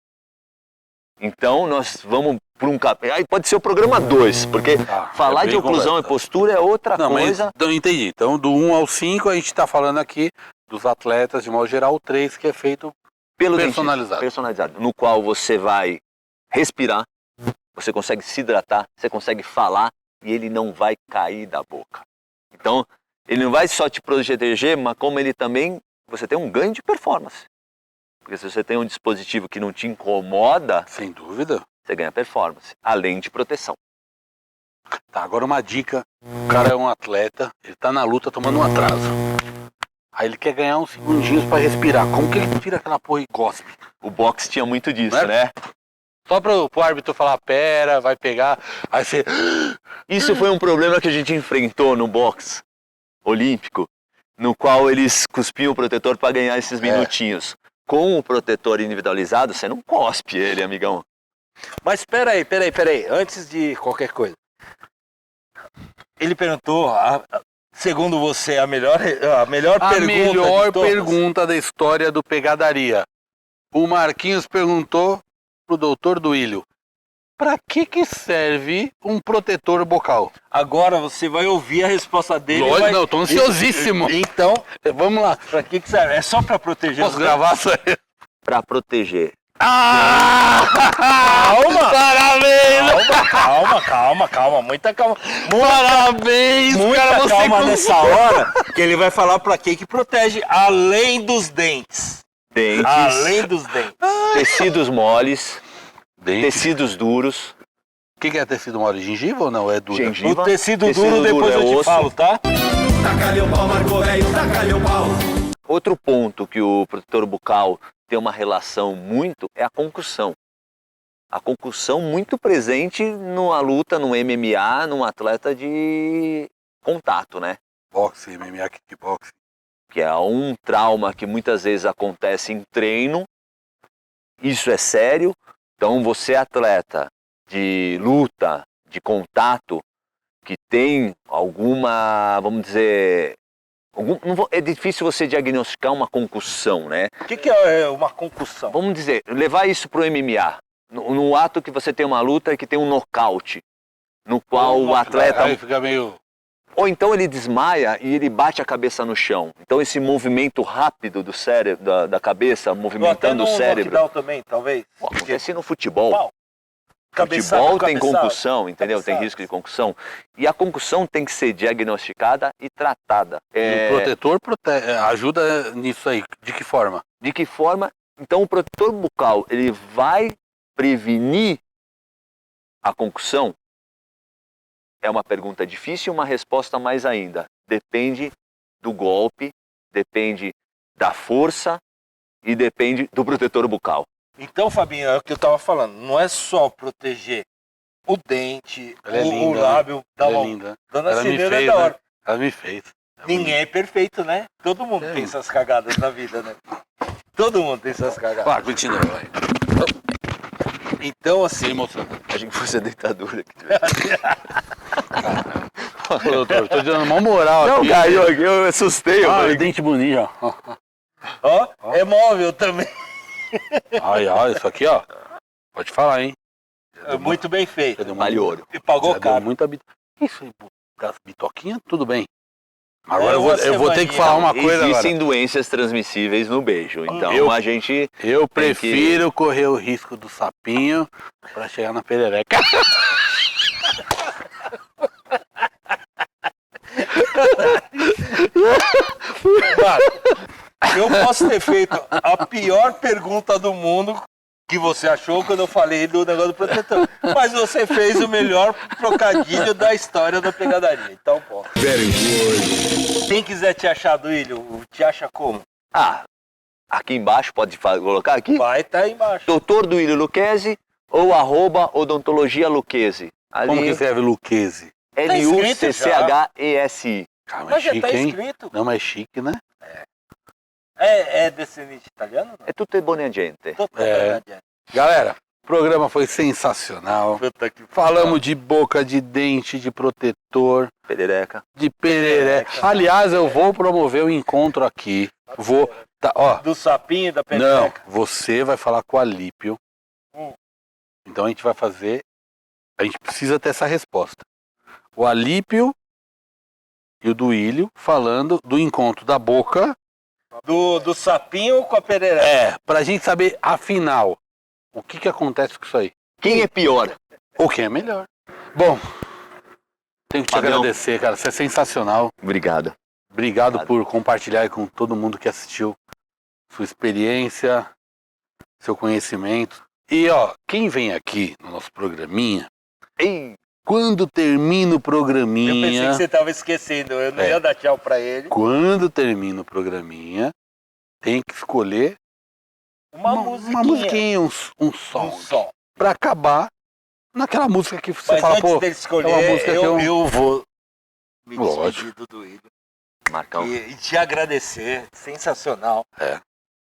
Então nós vamos para um capítulo. Aí pode ser o programa 2, porque falar bem de oclusão complexo. e postura é outra Não, coisa. mas então, entendi. Então, do 1 ao 5, a gente está falando aqui dos atletas, de modo geral, o 3 que é feito Pelo personalizado. dentista, personalizado, no qual você vai respirar, você consegue se hidratar, você consegue falar e ele não vai cair da boca. Então, ele não vai só te proteger, mas como ele também, você tem um ganho de performance. Porque se você tem um dispositivo que não te incomoda, Sem dúvida. você ganha performance, além de proteção. Tá, agora uma dica. O cara é um atleta, ele tá na luta tomando um atraso. Aí ele quer ganhar uns segundinhos para respirar. Como que ele tira aquela porra e cospe? O boxe tinha muito disso, Né? né? Só pro árbitro falar, pera, vai pegar. Aí você... Isso foi um problema que a gente enfrentou no boxe olímpico, no qual eles cuspiam o protetor para ganhar esses minutinhos. Com o protetor individualizado, você não cospe ele, amigão. Mas peraí. Antes de qualquer coisa. Ele perguntou, segundo você, a melhor A pergunta melhor de todas. pergunta da história do Pegadaria. O Marquinhos perguntou pro doutor Duílio, pra que serve um protetor bucal? Agora você vai ouvir a resposta dele. Lógico, vai... não, eu tô ansiosíssimo. Então, Vamos lá. pra que serve? É só pra proteger Posso os gravar isso aí? Para proteger. Calma! Parabéns! Calma, muita calma. Parabéns, Muita cara, você calma conseguiu. nessa hora, que ele vai falar pra que protege, além dos dentes. Dentes, Além dos dentes. tecidos moles, Dente. tecidos duros. O que é tecido mole? Gengiva ou não? É dura? Gengiva. O tecido Tecido duro depois duro é eu te osso. falo, tá? Outro ponto que o protetor bucal tem uma relação muito é a concussão. A concussão muito presente numa luta, no MMA, num atleta de contato, né? Boxe, MMA, kickboxing. Que é um trauma que muitas vezes acontece em treino. Isso é sério. Então você atleta de luta, de contato, que tem alguma, vamos dizer, é difícil você diagnosticar uma concussão, né? O que é uma concussão? Vamos dizer, levar isso pro MMA. No ato que você tem uma luta e que tem um nocaute, no qual o atleta... Aí fica meio... Ou então ele desmaia e ele bate a cabeça no chão. Então esse movimento rápido do cérebro, da cabeça, movimentando o cérebro. Knockdown também, talvez. Pô, acontece no futebol. Pau. Futebol tem Cabeçada. concussão, entendeu? Tem Cabeçada. risco de concussão. E a concussão tem que ser diagnosticada e tratada. O protetor ajuda nisso aí. De que forma? De que forma? Então o protetor bucal, ele vai prevenir a concussão? É uma pergunta difícil e uma resposta mais ainda. Depende do golpe, depende da força e depende do protetor bucal. Então, Fabinho, é o que eu tava falando. Não é só proteger o dente, Ela é o linda, lábio. Ela é linda. Dona Ela me Cineira é fez, da né? hora. Ela me fez. Ninguém é perfeito, né? Todo mundo tem essas cagadas na vida, né? Todo mundo tem essas cagadas. Vai, continua, vai. Então, assim, Sem emoção. A gente fosse a ditadura. Ô, doutor, tô dando uma moral Não, aqui. caiu aqui, eu assustei. Eu Ah, falei, dente bonito, ó. ó, é móvel também. Ai, isso aqui, ó. Pode falar, hein? É muito bem feito. vale ouro. E pagou Já deu caro. muita Isso aí, das bitoquinhas, tudo bem. Agora eu vou ter que semaninha. falar uma coisa Existem agora. doenças transmissíveis no beijo. Então a gente... Eu tem que- prefiro correr o risco do sapinho pra chegar na perereca. Mano, eu posso ter feito a pior pergunta do mundo que você achou quando eu falei do negócio do protetor. Mas você fez o melhor trocadilho da história da pegadaria. Então, pô. Quem quiser te achar, Duílio, te acha como? Ah, aqui embaixo, pode colocar aqui? Vai tá aí embaixo. Doutor Duílio Lucchesi ou @odontologia Lucchesi. Como que Ali, escreve Luquezzi? Lucchesi. Cara, Mas já é tá chique, hein? escrito. Não, mas é chique, né? É descendente italiano? É tudo buona gente. Galera, o programa foi sensacional. Puta que Falamos de boca, de dente, de protetor, Perereca. de perereca. Aliás, eu vou promover o encontro aqui. Vou. Ó, do sapinho e da não, perereca. você vai falar com o Alípio. Então a gente vai fazer. A gente precisa ter essa resposta. O Alípio e o Duílio falando do encontro da boca. Do sapinho com a perereca. Pra gente saber, afinal, o que acontece com isso aí. Quem é pior? O que é melhor. Bom, tenho que te Fabião. agradecer, cara. Você é sensacional. Obrigado. Obrigado por compartilhar aí com todo mundo que assistiu sua experiência, seu conhecimento. E ó, quem vem aqui no nosso programinha, Ei, quando termina o Eu pensei programinha, que você tava esquecendo. Eu não ia dar tchau pra ele. quando termina o programinha, tem que escolher Uma musiquinha. um som, Um som. pra acabar naquela música que você Mas fala, antes pô, dele é uma escolher, música que eu vou me Lógico. despedir do Duílio. Marcão. E te agradecer. Sensacional.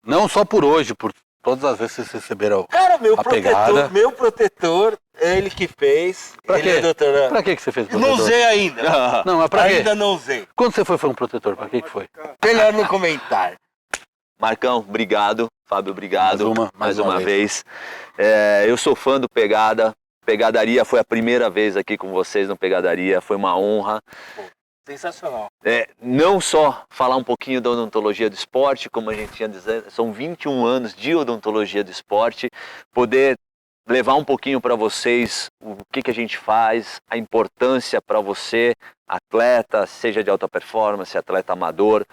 não só por hoje, por todas as vezes que vocês receberam. Cara, A pegada. meu protetor, ele que fez. Pra ele quê? é doutorando. Pra que você fez Não protetor? usei ainda. Não, mas pra quê? Ainda não usei. Quando você foi um protetor, pra que foi? Melhor no comentário. Marcão, obrigado. Fábio, obrigado. Mais uma vez. Eu sou fã do Pegada. Pegadaria foi a primeira vez aqui com vocês no Pegadaria. Foi uma honra. Sensacional. Não só falar um pouquinho da odontologia do esporte, como a gente tinha dizendo, são 21 anos de odontologia do esporte, poder levar um pouquinho para vocês o que a gente faz, a importância para você, atleta, seja de alta performance, atleta amador.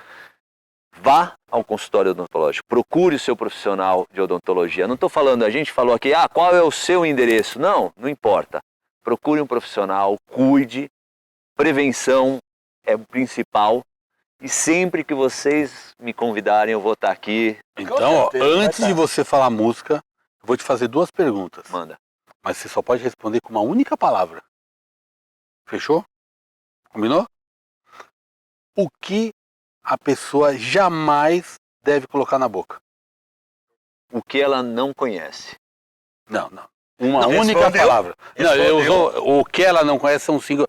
Vá ao consultório odontológico, procure o seu profissional de odontologia. Não estou falando, a gente falou aqui, qual é o seu endereço? Não importa. Procure um profissional, cuide, prevenção é o principal. E sempre que vocês me convidarem, eu vou estar aqui. Então, ó, certeza, vai antes tá. de você falar música, eu vou te fazer 2 perguntas. Manda. Mas você só pode responder com uma única palavra. Fechou? Combinou? O que a pessoa jamais deve colocar na boca? O que ela não conhece. Não. Uma Não, única respondeu. palavra. Não, eu Respondeu. usou o que ela não conhece são 5.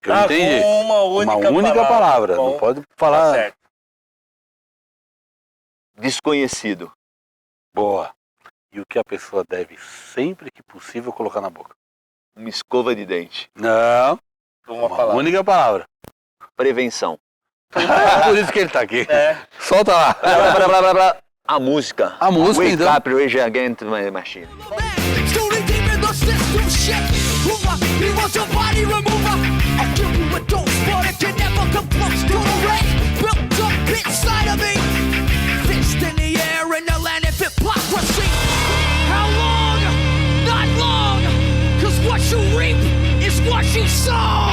Eu entendi. Uma única palavra. Bom, Não pode tá falar. certo. Desconhecido. Boa. E o que a pessoa deve, sempre que possível, colocar na boca? Uma escova de dente. Não. Uma palavra. Única palavra. Prevenção. Por isso que ele tá aqui. Solta lá. A música. A música, Wake então. Up, Rage Against the Machine. Story deep in the system shit. He wants your body remover. I'll give you a dose, but it can never come close to the rage built up inside of me. Fist in the air in the land of hypocrisy. How long? Not long. 'Cause what you reap is what you sow.